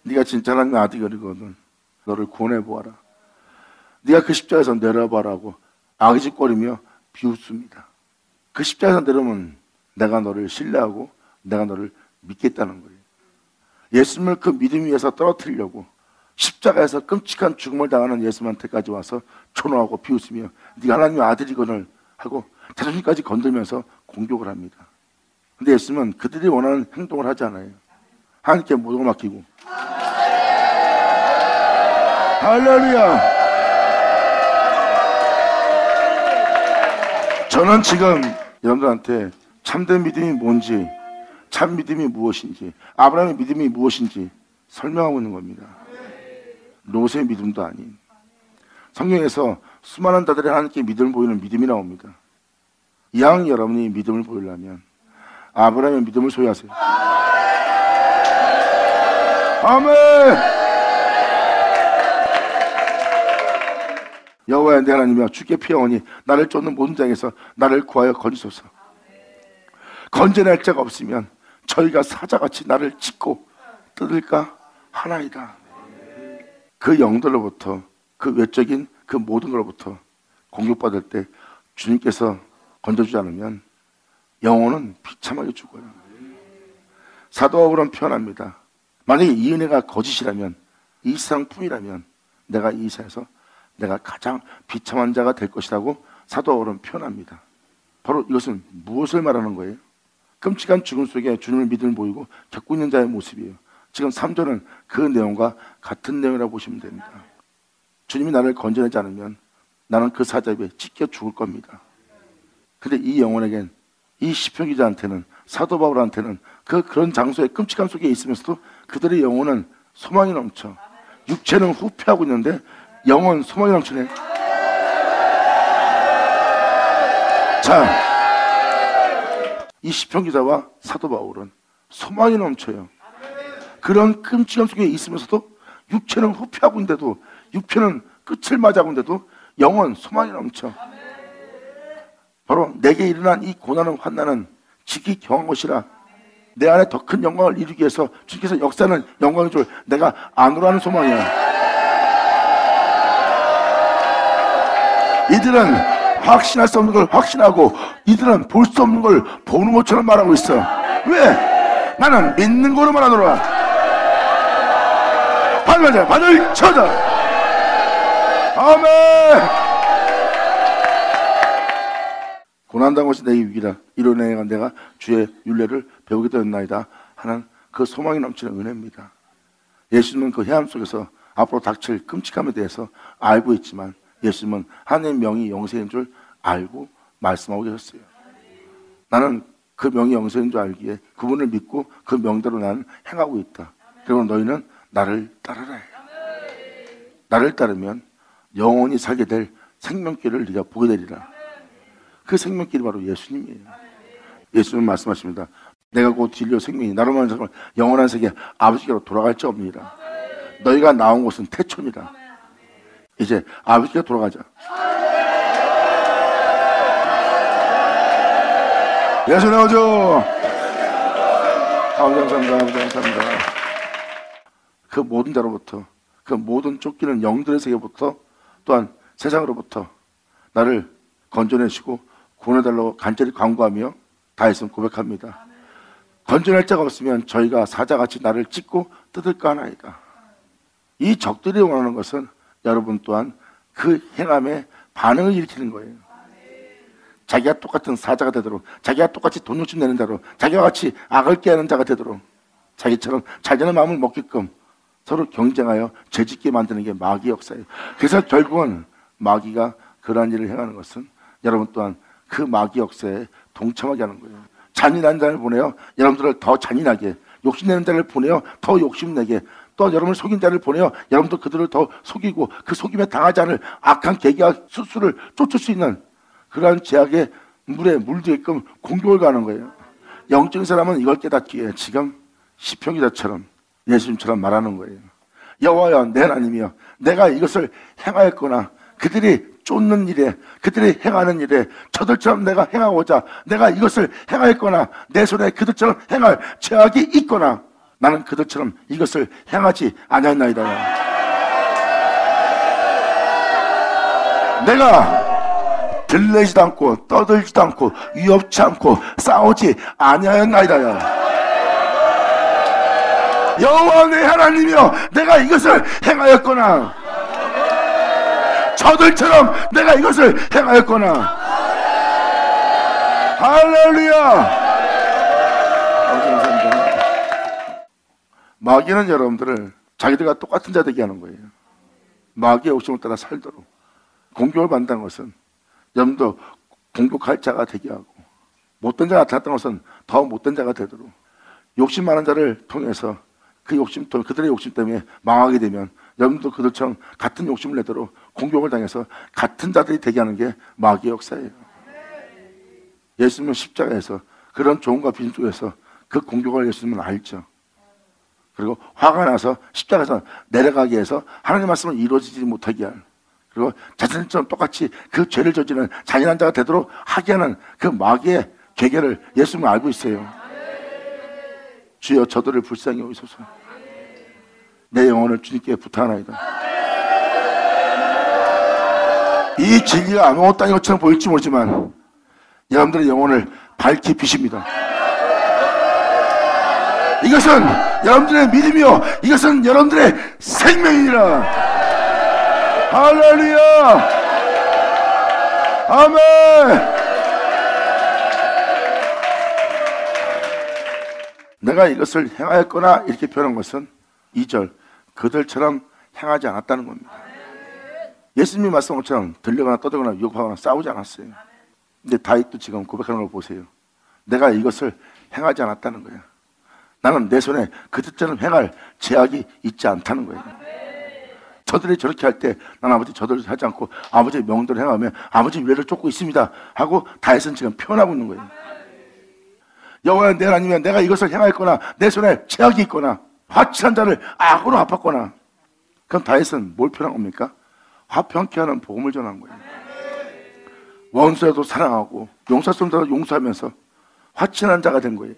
네가 진짜 하나님의 아들이거든 너를 구원해보아라. 네가 그 십자가에서 내려봐라고 아기짓거리며 비웃습니다. 그 십자가에서 내려오면 내가 너를 신뢰하고 내가 너를 믿겠다는 거예요. 예수님을 그 믿음 위에서 떨어뜨리려고 십자가에서 끔찍한 죽음을 당하는 예수님한테까지 와서 초롱하고 비웃으며 네가 하나님의 아들이거늘 하고 자존심까지 건들면서 공격을 합니다. 근데 예수님은 그들이 원하는 행동을 하지 않아요. 하나님께 모든 걸 맡기고 할렐루야. 저는 지금 여러분들한테 참된 믿음이 뭔지, 참 믿음이 무엇인지, 아브라함의 믿음이 무엇인지 설명하고 있는 겁니다. 롯의 믿음도 아닌. 성경에서 수많은 자들이 하나님께 믿음을 보이는 믿음이 나옵니다. 이왕 여러분이 믿음을 보이려면 아브라함의 믿음을 소유하세요. 아멘. 여호와의 내 하나님이여 주께 피하오니 나를 쫓는 모든 자에게서 나를 구하여 건지소서. 건져낼 자가 없으면 저희가 사자같이 나를 찢고 뜯을까 하나이다. 그 영들로부터 그 외적인 그 모든 것로부터 공격받을 때 주님께서 건져주지 않으면 영혼은 비참하게 죽어요. 사도 바울은 표현합니다. 만약에 이 은혜가 거짓이라면, 이 세상뿐이라면 내가 이 세상에서 내가 가장 비참한 자가 될 것이라고 사도 바울은 표현합니다. 바로 이것은 무엇을 말하는 거예요? 끔찍한 죽음 속에 주님을 믿음을 보이고 겪고 있는 자의 모습이에요. 지금 3절은 그 내용과 같은 내용이라고 보시면 됩니다. 주님이 나를 건져내지 않으면 나는 그 사자에 찢겨 죽을 겁니다. 근데 이 영혼에겐, 이 시편 기자한테는, 사도 바울한테는 그런 장소의 끔찍함 속에 있으면서도 그들의 영혼은 소망이 넘쳐. 육체는 후퇴하고 있는데 영혼 소망이 넘치네. 자, 이 시편 기자와 사도 바울은 소망이 넘쳐요. 그런 끔찍함 속에 있으면서도 육체는 후퇴하고 있는데도, 육체는 끝을 맞이하고 있는데도 영혼 소망이 넘쳐. 바로 내게 일어난 이 고난은 환난은 지극히 경한 것이라 내 안에 더 큰 영광을 이루기 위해서 주님께서 역사는 영광을 줄 내가 안으로 하는 소망이야. 이들은 확신할 수 없는 걸 확신하고 이들은 볼 수 없는 걸 보는 것처럼 말하고 있어. 왜? 나는 믿는 거로만 하노라. 발맞아 발을 쳐자. 아멘. 고난당한 것이 내게 위기라. 이로 인하여 내가 주의 율례를 배우게 되었나이다 하는 그 소망이 넘치는 은혜입니다. 예수님은 그黑暗 속에서 앞으로 닥칠 끔찍함에 대해서 알고 있지만 예수님은 하나님의 명이 영생인 줄 알고 말씀하고 계셨어요. 나는 그 명이 영생인 줄 알기에 그분을 믿고 그 명대로 나는 행하고 있다. 그리고 너희는 나를 따르라 해요. 나를 따르면 영원히 살게 될 생명길을 네가 보게 되리라. 그 생명길이 바로 예수님이에요. 예수님 말씀하십니다. 내가 곧 진리요 생명이 나로만 사는 영원한 세계 아버지께로 돌아갈 자 없느니라. 너희가 나온 곳은 태촌이라. 이제 아버지께로 돌아가자. 예수 나오죠. 아버지 감사합니다. 아버지 감사합니다. 그 모든 자로부터, 그 모든 쫓기는 영들의 세계부터, 또한 세상으로부터 나를 건져내시고 구원해달라고 간절히 간구하며 다했음 고백합니다. 건져낼 자가 없으면 저희가 사자같이 나를 찢고 뜯을까 하나이다. 이 적들이 원하는 것은 여러분 또한 그 행함에 반응을 일으키는 거예요. 자기가 똑같은 사자가 되도록, 자기가 똑같이 돈 욕심 내는 자로, 자기와 같이 악을 깨하는 자가 되도록, 자기처럼 잘되는 마음을 먹게끔 서로 경쟁하여 죄짓게 만드는 게 마귀의 역사예요. 그래서 결국은 마귀가 그러한 일을 행하는 것은 여러분 또한 그 마귀 역사에 동참하게 하는 거예요. 잔인한 자를 보내요. 여러분들을 더 잔인하게, 욕심내는 자를 보내요. 더 욕심내게, 또 여러분을 속인 자를 보내요. 여러분도 그들을 더 속이고 그 속임에 당하지 않을 악한 계기와 수수를 쫓을 수 있는 그러한 죄악의 물에 물들게끔 공격을 가는 거예요. 영적인 사람은 이걸 깨닫기에 지금 시편 기자처럼 예수님처럼 말하는 거예요. 여호와여 내 하나님이여 내가 이것을 행하였거나 그들이 쫓는 일에 그들이 행하는 일에 저들처럼 내가 행하고자 내가 이것을 행하였거나 내 손에 그들처럼 행할 죄악이 있거나 나는 그들처럼 이것을 행하지 아니하였나이다. 내가 들레지도 않고 떠들지도 않고 위협치 않고 싸우지 아니하였나이다. 여호와 내 하나님이여 내가 이것을 행하였거나 저들처럼 내가 이것을 행하였거나. 할렐루야. 마귀는 여러분들을 자기들과 똑같은 자 되게 하는 거예요. 마귀의 욕심을 따라 살도록. 공격을 받는다는 것은 여러분도 공격할 자가 되게 하고, 못된 자가 나타났던 것은 더 못된 자가 되도록, 욕심 많은 자를 통해서 그 욕심, 그들의 욕심 때문에 망하게 되면 여러분도 그들처럼 같은 욕심을 내도록 공격을 당해서 같은 자들이 되게 하는 게 마귀의 역사예요. 예수님은 십자가에서 그런 조언과 비전 속에서 그 공격을 예수님은 알죠. 그리고 화가 나서 십자가에서 내려가게 해서 하나님의 말씀을 이루어지지 못하게 할, 그리고 자신처럼 똑같이 그 죄를 저지르는 잔인한 자가 되도록 하게 하는 그 마귀의 계계를 예수님은 알고 있어요. 주여 저들을 불쌍히 여기소서. 내 영혼을 주님께 부탁하나이다. 이 진리가 아무것도 아닌 것처럼 보일지 모르지만 여러분들의 영혼을 밝히 비십니다. 이것은 여러분들의 믿음이요 이것은 여러분들의 생명이라. 할렐루야. 아멘. 내가 이것을 행하였거나 이렇게 표현한 것은 2절 그들처럼 행하지 않았다는 겁니다. 예수님이 말씀한 것처럼 들려거나 떠들거나 유혹하거나 싸우지 않았어요. 근데 다윗도 지금 고백하는 걸 보세요. 내가 이것을 행하지 않았다는 거예요. 나는 내 손에 그들처럼 행할 제약이 있지 않다는 거예요. 저들이 저렇게 할 때 난 아버지 저들을 하지 않고 아버지의 명대로 행하며 아버지 위를 쫓고 있습니다 하고 다윗은 지금 표현하고 있는 거예요. 여호와여 내 하나님이여 내가 이것을 행하였거나 내 손에 제약이 있거나 화친한 자를 악으로 갚았거나. 그럼 다윗은 뭘 표현한 겁니까? 화평케 하는 복음을 전한 거예요. 원수라도 사랑하고 용서성도 용서하면서 화친한 자가 된 거예요.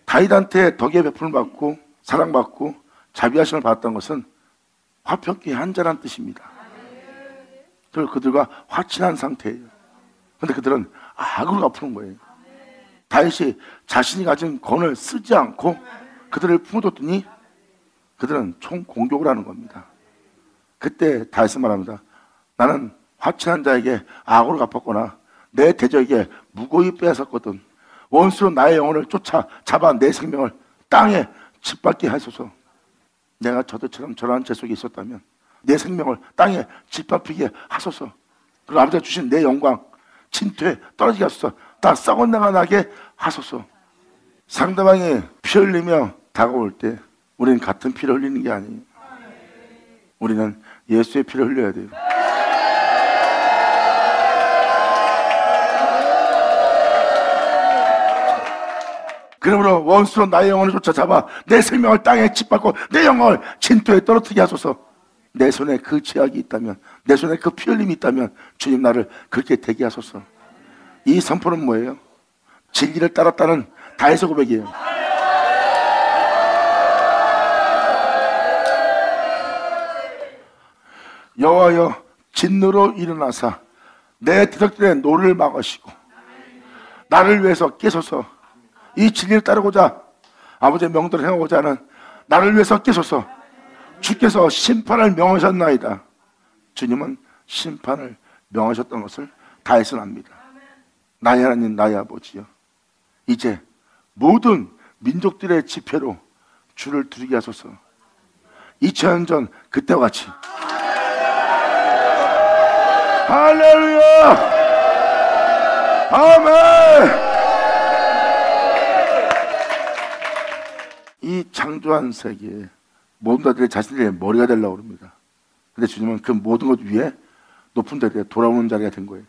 다윗한테 덕의 베풀을 받고 사랑받고 자비하심을 받았던 것은 화평케 한 자란 뜻입니다. 그리고 그들과 화친한 상태예요. 그런데 그들은 악으로 갚는 거예요. 다윗이 자신이 가진 권을 쓰지 않고 그들을 품어뒀더니 그들은 총 공격을 하는 겁니다. 그때 다윗은 말합니다. 나는 화친한 자에게 악으로 갚았거나 내 대적에게 무고히 빼앗았거든. 원수로 나의 영혼을 쫓아 잡아 내 생명을 땅에 짓밟게 하소서. 내가 저들처럼 저러한 죄 속에 있었다면 내 생명을 땅에 짓밟히게 하소서. 그리고 아버지가 주신 내 영광, 진토에 떨어지게 하소서. 다 썩은 내가 나게 하소서. 상대방이 피 흘리며 다가올 때 우리는 같은 피를 흘리는 게 아니에요. 우리는 예수의 피를 흘려야 돼요. 그러므로 원수로 나의 영혼을 쫓아잡아 내 생명을 땅에 짓밟고 내 영혼을 진토에 떨어뜨리게 하소서. 내 손에 그 죄악이 있다면, 내 손에 그 피 흘림이 있다면 주님 나를 그렇게 되게 하소서. 이 선포는 뭐예요? 진리를 따랐다는 다윗의 고백이에요. 여호와여 진노로 일어나사 내 대적들의 노를 막으시고 나를 위해서 깨소서. 이 진리를 따르고자 아버지의 명도를 행하고자 하는 나를 위해서 깨소서. 주께서 심판을 명하셨나이다. 주님은 심판을 명하셨던 것을 다윗은 압니다. 나의 하나님 나의 아버지여, 이제 모든 민족들의 지폐로 주를 두르게 하소서. 2000년 전 그때와 같이. 할렐루야! 아멘! 이 창조한 세계에 모든 것들이 자신들의 머리가 되려고 합니다. 근데 주님은 그 모든 것 위에 높은 데에 돌아오는 자리가 된 거예요.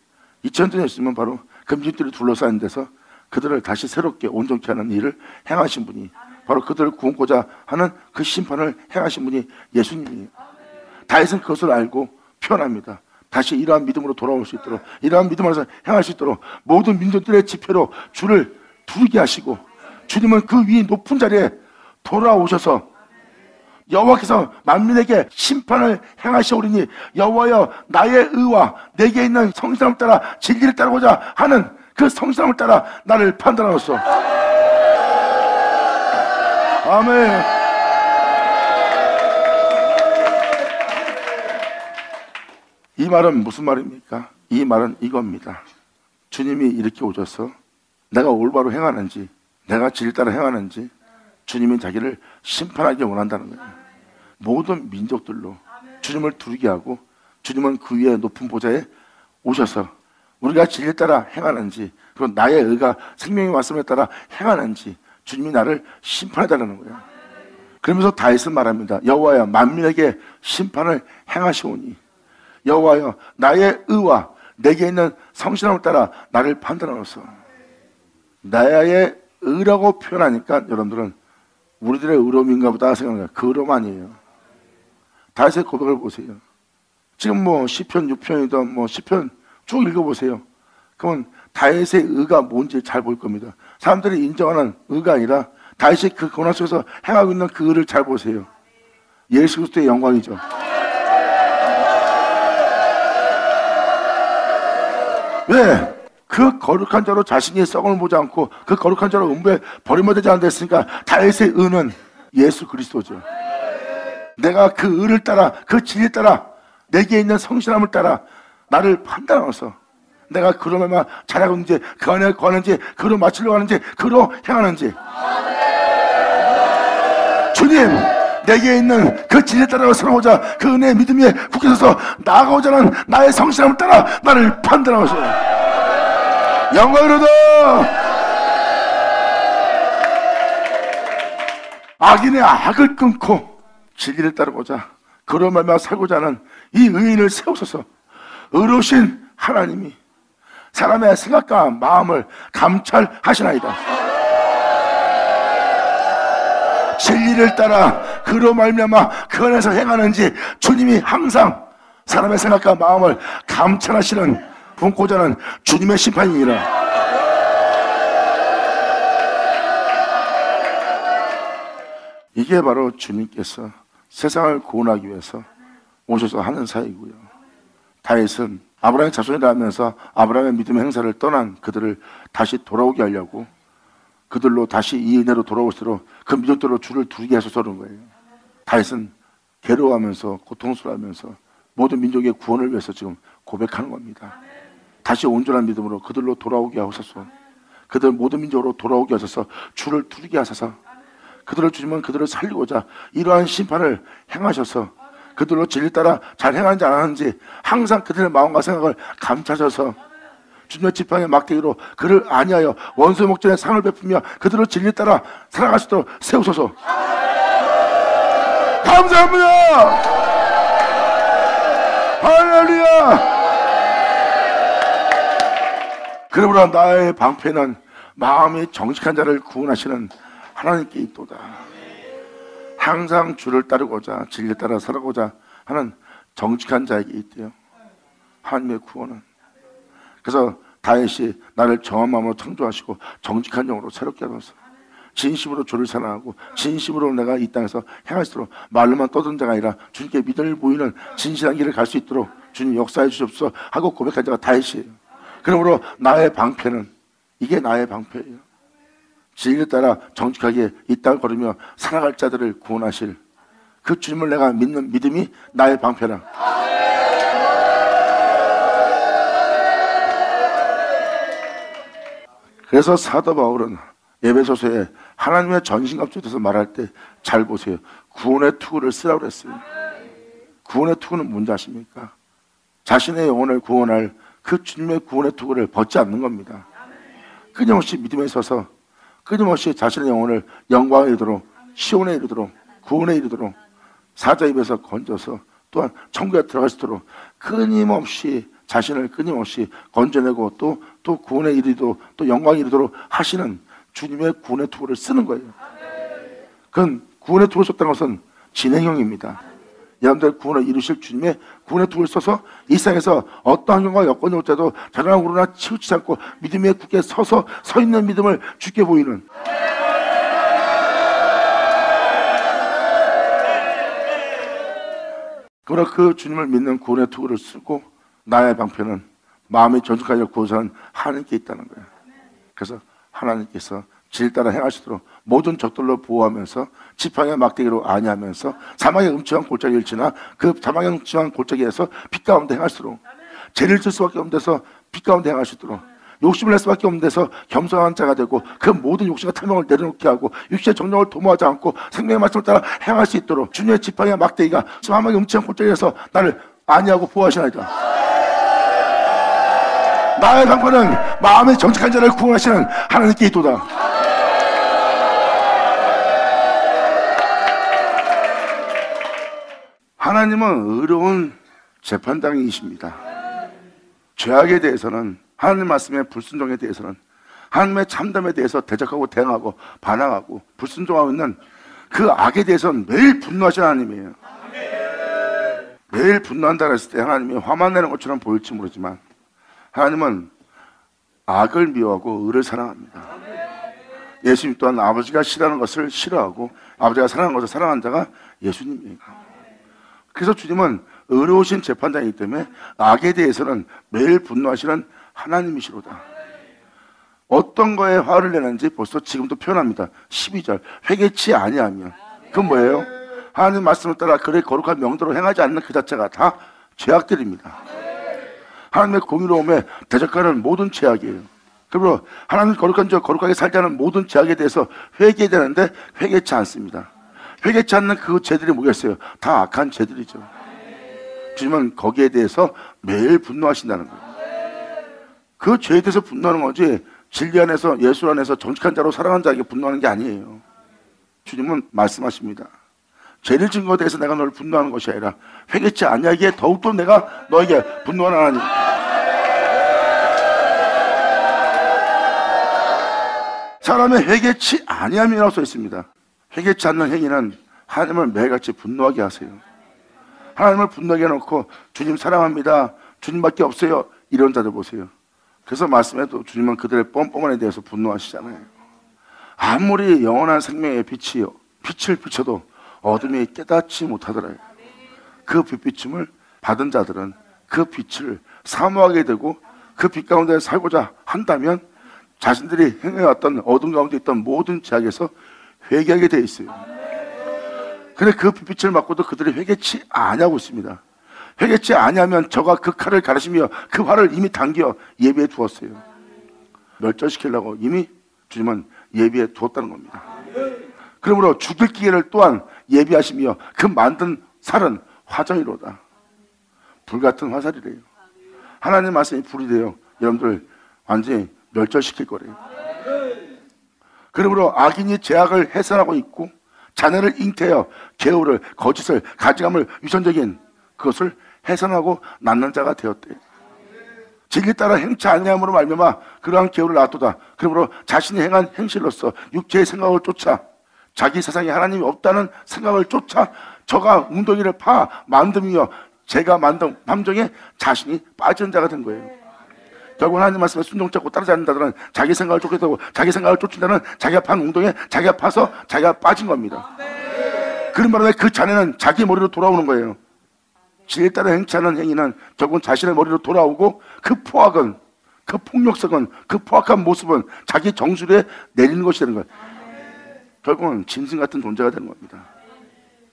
2000년 전이었으면 바로 금진들이 둘러싸인 데서 그들을 다시 새롭게 온전케 하는 일을 행하신 분이, 바로 그들을 구원고자 하는 그 심판을 행하신 분이 예수님이에요. 다윗은 그것을 알고 표현합니다. 다시 이러한 믿음으로 돌아올 수 있도록, 이러한 믿음으로 행할 수 있도록 모든 민족들의 지표로 주를 두르게 하시고, 주님은 그 위 높은 자리에 돌아오셔서 여호와께서 만민에게 심판을 행하시오리니 여호와여 나의 의와 내게 있는 성실함을 따라 진리를 따르고자 하는 그 성실함을 따라 나를 판단하소서. 아멘. 이 말은 무슨 말입니까? 이 말은 이겁니다. 주님이 이렇게 오셔서 내가 올바로 행하는지, 내가 진리 따라 행하는지 주님이 자기를 심판하기 원한다는 거예요. 모든 민족들로 주님을 두르게 하고, 주님은 그 위에 높은 보좌에 오셔서 우리가 진리 따라 행하는지, 그리고 나의 의가 생명의 말씀에 따라 행하는지 주님이 나를 심판해달라는 거예요. 그러면서 다윗은 말합니다. 여호와여 만민에게 심판을 행하시오니 여호와여 나의 의와 내게 있는 성실함을 따라 나를 판단하소서. 나의 의라고 표현하니까 여러분들은 우리들의 의로움인가 보다 생각해요. 그 의로움 아니에요. 다윗의 고백을 보세요. 지금 뭐 시편 6편이든 뭐 시편 쭉 읽어보세요. 그러면 다윗의 의가 뭔지 잘 볼 겁니다. 사람들이 인정하는 의가 아니라 다윗이 그 고난 속에서 행하고 있는 그 의를 잘 보세요. 예수 그리스도의 영광이죠. 왜? 그 거룩한 자로 자신이 썩음을 보지 않고 그 거룩한 자로 음부에 버림받지 않는다 했으니까 다윗의 의는 예수 그리스도죠. 내가 그 의를 따라, 그 진리 따라, 내게 있는 성실함을 따라 나를 판단하면서 내가 그러면 잘하고 있는지, 그 안에 거하는지, 그로 맞추려고 하는지, 그로 행하는지, 주님 내게 있는 그 진리 따라 서로고자 그 은혜의 믿음 위에 굳게 서서 나아가고자 하는 나의 성실함을 따라 나를 판단하소서. 영광으로다. 악인의 악을 끊고 진리를 따르고자, 그로 말미암아 살고자 하는 이 의인을 세우소서. 의로우신 하나님이 사람의 생각과 마음을 감찰하시나이다. 진리를 따라 그로 말미암아 그 안에서 행하는지 주님이 항상 사람의 생각과 마음을 감찰하시는 품고자 하는 주님의 심판이니라. 이게 바로 주님께서 세상을 구원하기 위해서 오셔서 하는 사이고요. 다윗은 아브라함의 자손이라 하면서 아브라함의 믿음의 행사를 떠난 그들을 다시 돌아오게 하려고, 그들로 다시 이 은혜로 돌아올수록 그 민족들로 주를 두르게 하셔서 그런 거예요. 다윗은 괴로워하면서 고통스러워하면서 모든 민족의 구원을 위해서 지금 고백하는 겁니다. 다시 온전한 믿음으로 그들로 돌아오게 하소서. 그들 모든 민족으로 돌아오게 하셔서 주를 두르게 하소서. 그들을 주님은 그들을 살리고자 이러한 심판을 행하셔서 그들로 진리 따라 잘 행하는지 안 하는지 항상 그들의 마음과 생각을 감찰하셔서 주님의 지팡이 막대기로 그를 안위하여 원수의 목전에 상을 베푸며 그들을 진리 따라 살아갈 수 있도록 세우소서. 감사합니다. 할렐루야. 그러므로 나의 방패는 마음이 정직한 자를 구원하시는 하나님께 있도다. 항상 주를 따르고자 진리 따라 살아고자 하는 정직한 자에게 있대요, 하나님의 구원은. 그래서 다윗이 나를 정한 마음으로 창조하시고 정직한 영으로 새롭게 하소서. 진심으로 주를 사랑하고 진심으로 내가 이 땅에서 행할 수 있도록 말로만 떠드는 자가 아니라 주님께 믿음을 보이는 진실한 길을 갈 수 있도록 주님 역사해 주시옵소서 하고 고백한 자가 다윗이에요. 그러므로 나의 방패는, 이게 나의 방패예요. 진리를 따라 정직하게 이 땅을 걸으며 살아갈 자들을 구원하실 그 주님을 내가 믿는 믿음이 나의 방패라. 그래서 사도 바울은 에베소서에 하나님의 전신갑주에 대해서 말할 때 잘 보세요. 구원의 투구를 쓰라고 그랬어요. 구원의 투구는 뭔지 아십니까? 자신의 영혼을 구원할 그 주님의 구원의 투구를 벗지 않는 겁니다. 끊임없이 믿음에 서서 끊임없이 자신의 영혼을 영광에 이르도록, 시온에 이르도록, 구원에 이르도록, 사자 입에서 건져서 또한 천국에 들어갈 수 있도록 끊임없이 자신을 끊임없이 건져내고 또 구원에 이르도록 또 영광에 이르도록 하시는 주님의 구원의 투구를 쓰는 거예요. 그건 구원의 투구를 썼다는 것은 진행형입니다. 여러분들 구원을 이루실 주님의 구원의 투구를 써서 이 세상에서 어떤 환경과 여건이 올 때도 자라나 우러나 치우치지 않고 믿음에 굳게 서 있는 믿음을 주께 보이는, 그러나 그 주님을 믿는 구원의 투구를 쓰고 나의 방패는 마음의 전직하여 구원하는 하나님께 있다는 거예요. 그래서 하나님께서 질 따라 행하시도록 모든 적들로 보호하면서 지팡이와 막대기로 안위하면서 사망의 음침한 골짜기를 지나 그 사망의 음침한 골짜기에서 빛 가운데 행할수록, 죄를 질 수밖에 없는 데서 빛 가운데 행하시도록, 욕심을 낼 수밖에 없는 데서 겸손한 자가 되고 그 모든 욕심과 탐욕을 내려놓게 하고 육체의 정욕을 도모하지 않고 생명의 말씀을 따라 행할 수 있도록 주님의 지팡이와 막대기가 사망의 음침한 골짜기에서 나를 안위하고 보호하시나이다. 나의 방패는 마음의 정직한 자를 구원하시는 하나님께 있도다. 하나님은 의로운 재판장이십니다. 죄악에 대해서는, 하나님 말씀의 불순종에 대해서는, 하나님의 참담에 대해서 대적하고 대응하고 반항하고 불순종하고 있는 그 악에 대해서는 매일 분노하시는 하나님이에요. 매일 분노한다고 했을 때 하나님이 화만 내는 것처럼 보일지 모르지만 하나님은 악을 미워하고 의를 사랑합니다. 예수님 또한 아버지가 싫어하는 것을 싫어하고 아버지가 사랑하는 것을 사랑하는 자가 예수님이에요. 그래서 주님은 의로우신 재판장이기 때문에 악에 대해서는 매일 분노하시는 하나님이시로다. 어떤 거에 화를 내는지 벌써 지금도 표현합니다. 12절 회개치 아니하면, 그건 뭐예요? 하나님 말씀을 따라 그의 거룩한 명도로 행하지 않는 그 자체가 다 죄악들입니다. 하나님의 공의로움에 대적하는 모든 죄악이에요. 그리고 하나님 거룩한 자, 거룩하게 살지 않은 모든 죄악에 대해서 회개해야 되는데 회개치 않습니다. 회개치 않는 그 죄들이 뭐겠어요? 다 악한 죄들이죠. 주님은 거기에 대해서 매일 분노하신다는 거예요. 그 죄에 대해서 분노하는 거지 진리 안에서, 예수 안에서 정직한 자로 살아가는 자에게 분노하는 게 아니에요. 주님은 말씀하십니다. 죄를 지은 것에 대해서 내가 너를 분노하는 것이 아니라 회개치 아니하기에 더욱더 내가 너에게 분노하는 하나님. 사람의 회개치 아니함이라고 써 있습니다. 회개치 않는 행위는 하나님을 매일같이 분노하게 하세요. 하나님을 분노하게 해놓고 주님 사랑합니다, 주님밖에 없어요, 이런 자들 보세요. 그래서 말씀해도 주님은 그들의 뻔뻔함에 대해서 분노하시잖아요. 아무리 영원한 생명의 빛이 빛을 비춰도 어둠이 깨닫지 못하더라요. 그 빛비춤을 받은 자들은 그 빛을 사모하게 되고 그 빛 가운데 살고자 한다면 자신들이 행해왔던 어둠 가운데 있던 모든 죄악에서 회개하게 돼 있어요. 근데 그 빛을 맞고도 그들이 회개치 아니하고 있습니다. 회개치 아니하면 저가 그 칼을 가르시며 그 활을 이미 당겨 예비해 두었어요. 멸절시키려고 이미 주님은 예비해 두었다는 겁니다. 그러므로 죽일 기회를 또한 예비하시며 그 만든 살은 화정이로다. 불같은 화살이래요. 하나님 말씀이 불이 돼요. 여러분들 완전히 멸절시킬 거래요. 그러므로 악인이 죄악을 해산하고 있고 자녀를 잉태하여 계우를, 거짓을, 가증함을, 위선적인 그것을 해산하고 낳는 자가 되었대요. 진리 따라 행치 아니함으로 말미암아 그러한 계우를 낳았도다. 그러므로 자신이 행한 행실로서 육체의 생각을 쫓아, 자기 세상에 하나님이 없다는 생각을 쫓아 저가 웅덩이를 파 만듦이여 제가 만든 함정에 자신이 빠진 자가 된 거예요. 결국 하나님 말씀에 순종치 않고 따르지 않는 자들은 자기 생각을 쫓겠다고, 자기 생각을 쫓는다는 자기가 판 웅덩이에 자기가 파서 자기가 빠진 겁니다. 그런 바람에 그 자네는 자기 머리로 돌아오는 거예요. 진리에 따라 행치하는 행위는 결국은 자신의 머리로 돌아오고 그 포악은, 그 폭력성은, 그 포악한 모습은 자기 정수리에 내리는 것이 되는 거예요. 결국은 짐승 같은 존재가 되는 겁니다.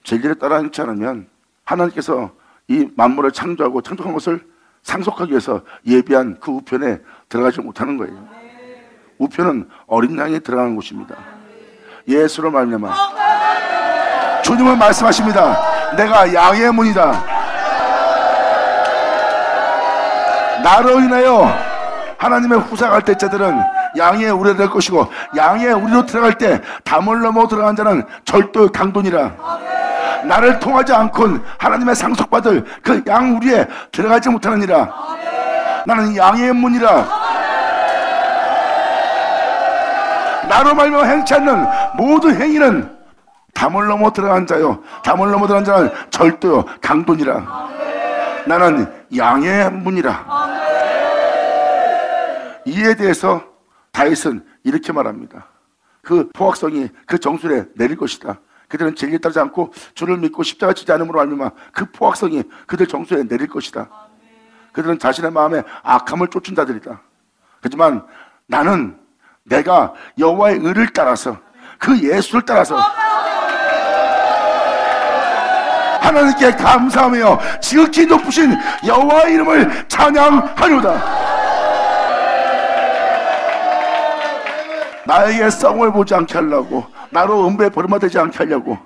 진리에 따라 행치 않으면 하나님께서 이 만물을 창조하고 창조한 것을 상속하기 위해서 예비한 그 우편에 들어가지 못하는 거예요. 우편은 어린 양이 들어가는 곳입니다. 예수로 말미암아 주님은 말씀하십니다. 내가 양의 문이다. 나로 인하여 하나님의 후사갈 때 자들은 양의 우리가 될 것이고 양의 우리로 들어갈 때 담을 넘어 들어간 자는 절도 강도니라. 나를 통하지 않고는 하나님의 상속받을 그 양 우리에 들어가지 못하느니라. 나는 양의 문이라. 나로 말미암아 행치 않는 모든 행위는 담을 넘어 들어간 자요, 담을 넘어 들어간 자는 절도요 강도니라. 나는 양의 문이라. 이에 대해서 다윗은 이렇게 말합니다. 그 포악성이 그 정수리에 내릴 것이다. 그들은 진리에 따르지 않고 주를 믿고 십자가 지지 않음으로 말미암아 그 포악성이 그들 정수리에 내릴 것이다. 그들은 자신의 마음에 악함을 쫓은 자들이다. 하지만 나는 내가 여호와의 의를 따라서, 그 예수를 따라서 하나님께 감사하며 지극히 높으신 여호와의 이름을 찬양하려다. 나에게 썩음을 보지 않게 하려고, 나로 음부에 버림받지 않게 하려고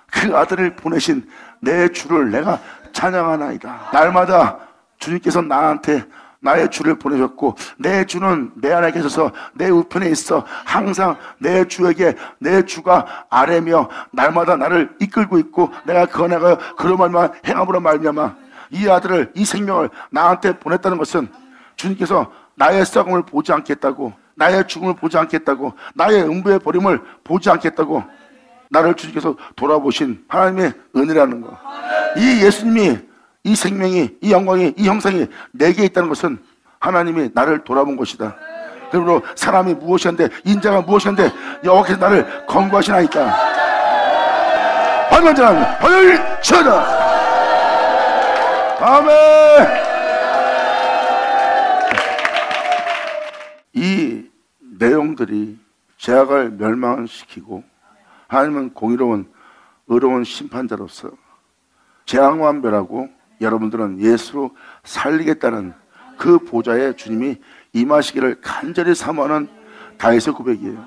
그 아들을 보내신 내 주를 내가 찬양하나이다. 날마다 주님께서 나한테 나의 주를 보내셨고 내 주는 내 안에 계셔서 내 우편에 있어 항상 내 주에게 내 주가 아래며 날마다 나를 이끌고 있고 내가 그 안에 그로 말미암아 행함으로 말미암아 이 아들을, 이 생명을 나한테 보냈다는 것은 주님께서 나의 썩음을 보지 않겠다고, 나의 죽음을 보지 않겠다고, 나의 음부의 버림을 보지 않겠다고 나를 주님께서 돌아보신 하나님의 은혜라는 거. 이 예수님이, 이 생명이, 이 영광이, 이 형상이 내게 있다는 것은 하나님이 나를 돌아본 것이다. 그러므로 사람이 무엇이한데, 인자가 무엇이한데 여호와께서 나를 권고하시나이까. 받는 자는 받을 지어다. 아멘. 이 내용들이 죄악을 멸망시키고 하나님은 공의로운 의로운 심판자로서 재앙완별하고 여러분들은 예수로 살리겠다는 그 보좌에 주님이 임하시기를 간절히 사모하는 다윗의 고백이에요.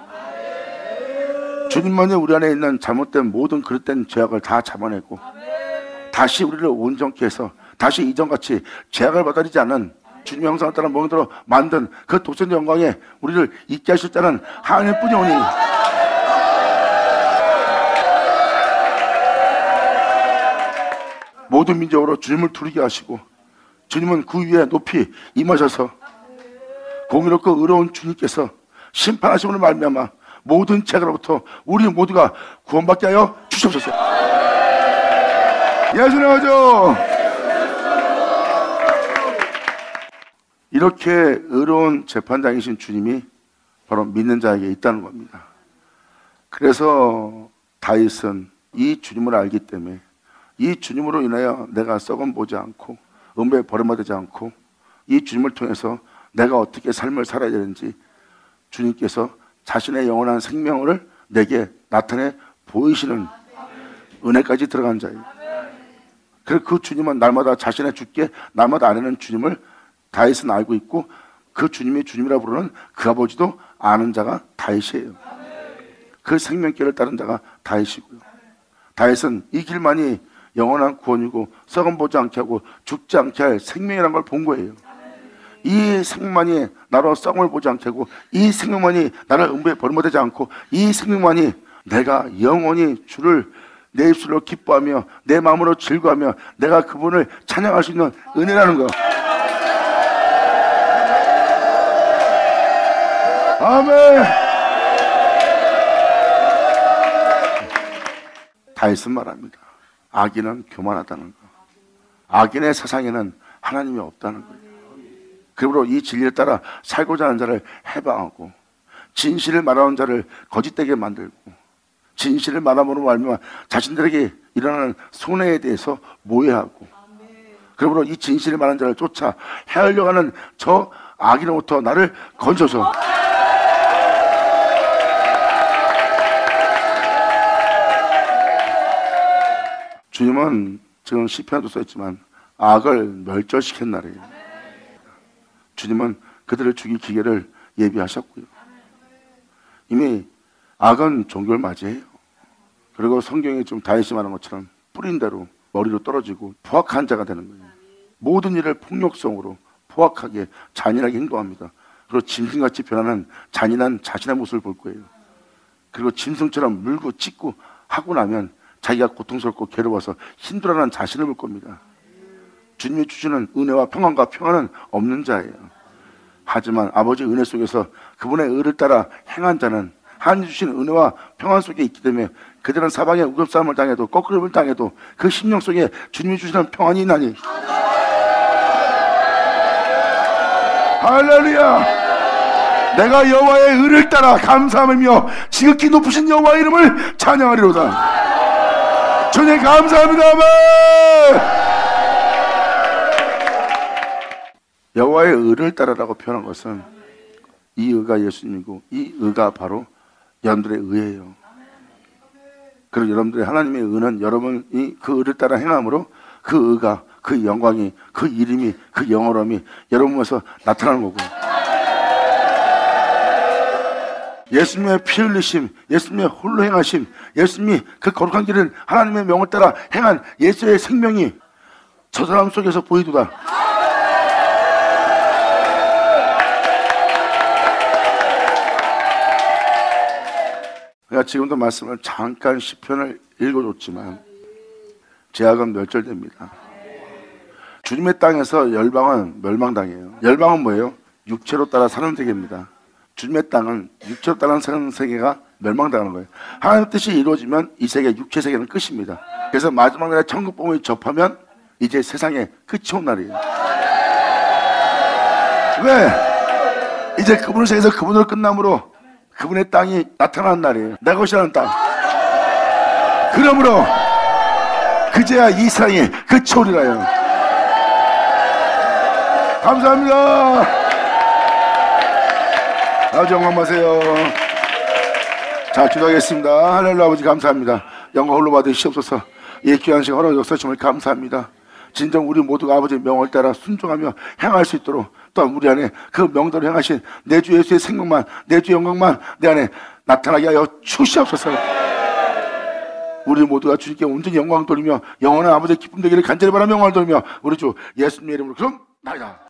주님만이 우리 안에 있는 잘못된 모든 그릇된 죄악을 다 잡아내고 다시 우리를 온전케 해서 다시 이전같이 죄악을 받아들이지 않는 주님의 형상을 따라 모형대로 만든 그 독생자 영광에 우리를 있게 하실 자는 하나님뿐이 오니 모든 민족으로 주님을 두르게 하시고 주님은 그 위에 높이 임하셔서 공의롭고 의로운 주님께서 심판하심으로 말미암아 모든 죄로부터 우리 모두가 구원받게 하여 주시옵소서. 예수님 하죠. 이렇게 의로운 재판장이신 주님이 바로 믿는 자에게 있다는 겁니다. 그래서 다윗은 이 주님을 알기 때문에 이 주님으로 인하여 내가 썩음 보지 않고 음부에 버림받지 않고 이 주님을 통해서 내가 어떻게 삶을 살아야 되는지 주님께서 자신의 영원한 생명을 내게 나타내 보이시는 은혜까지 들어간 자예요. 그래서 그 주님은 날마다 자신의 주께 날마다 아내는 주님을 다윗은 알고 있고 그 주님이 주님이라 부르는 그 아버지도 아는 자가 다윗이에요. 그 생명길을 따른 자가 다윗이고요. 다윗은 이 길만이 영원한 구원이고 썩음 보지 않게 하고 죽지 않게 할 생명이라는 걸 본 거예요. 이 생명만이 나로 썩음을 보지 않게 하고, 이 생명만이 나를 음부에 버림받지 않고, 이 생명만이 내가 영원히 주를 내 입술로 기뻐하며 내 마음으로 즐거워하며 내가 그분을 찬양할 수 있는 은혜라는 거. 아멘. 다윗은 말합니다. 악인은 교만하다는 거. 악인의 세상에는 하나님이 없다는 거예요. 그러므로 이 진리를 따라 살고자 하는 자를 해방하고, 진실을 말하는 자를 거짓되게 만들고, 진실을 말함으로 말미암아 자신들에게 일어나는 손해에 대해서 모해하고, 그러므로 이 진실을 말하는 자를 쫓아 헤아려고 하는 저 악인으로부터 나를 건져서, 주님은 지금 시편에도 써있지만 악을 멸절시킨 날이에요. 주님은 그들을 죽일 기계를 예비하셨고요. 이미 악은 종교를 맞이해요. 그리고 성경에 좀 다윗이 말한 것처럼 뿌린 대로 머리로 떨어지고 포악한 자가 되는 거예요. 모든 일을 폭력성으로 포악하게 잔인하게 행동합니다. 그리고 짐승같이 변하는 잔인한 자신의 모습을 볼 거예요. 그리고 짐승처럼 물고 찢고 하고 나면 자기가 고통스럽고 괴로워서 힘들어하는 자신을 볼 겁니다. 주님이 주시는 은혜와 평안과 평안은 없는 자예요. 하지만 아버지의 은혜 속에서 그분의 의를 따라 행한 자는 하나님 주신 은혜와 평안 속에 있기 때문에 그들은 사방에 우급싸움을 당해도 거꾸름을 당해도 그 심령 속에 주님이 주시는 평안이 있나니, 할렐루야. 내가 여호와의 의를 따라 감사하며 지극히 높으신 여호와의 이름을 찬양하리로다. 주님 감사합니다. 여호와의 의를 따라라고 표현한 것은 이 의가 예수님이고 이 의가 바로 여러분들의 의예요. 그리고 여러분들의 하나님의 의는 여러분이 그 의를 따라 행함으로 그 의가, 그 영광이, 그 이름이, 그 영어로움이 여러분에서 나타나는 거고, 예수님의 피 흘리심, 예수님의 홀로 행하심, 예수님이 그 거룩한 길을 하나님의 명을 따라 행한 예수의 생명이 저 사람 속에서 보이도다. 제가 지금도 말씀을 잠깐 시편을 읽어줬지만 죄악은 멸절됩니다. 주님의 땅에서 열방은 멸망당해요. 열방은 뭐예요? 육체로 따라 사는 세계입니다. 주님의 땅은 육체로 따라 사는 세계가 멸망당하는 거예요. 하나님의 뜻이 이루어지면 이 세계, 육체 세계는 끝입니다. 그래서 마지막 날에 천국 복음을 접하면 이제 세상에 끝이 온 날이에요. 왜? 이제 그분을 세계에서 그분으로 끝남으로 그분의 땅이 나타나는 날이에요. 내 것이라는 땅. 그러므로 그제야 이 세상이 끝이 오리라요. 감사합니다. 아버지 영광 받으세요. 자, 기도하겠습니다. 하늘로 아버지 감사합니다. 영광 홀로 받으시옵소서. 이 귀한 시간 허락 역사심을 감사합니다. 진정 우리 모두가 아버지의 명을 따라 순종하며 행할 수 있도록, 또한 우리 안에 그 명대로 행하신 내 주 예수의 생명만, 내 주 영광만 내 안에 나타나게 하여 주시옵소서. 우리 모두가 주님께 온전히 영광 돌리며 영원한 아버지의 기쁨 되기를 간절히 바라며 영광을 돌리며 우리 주 예수님의 이름으로 그럼 나이다.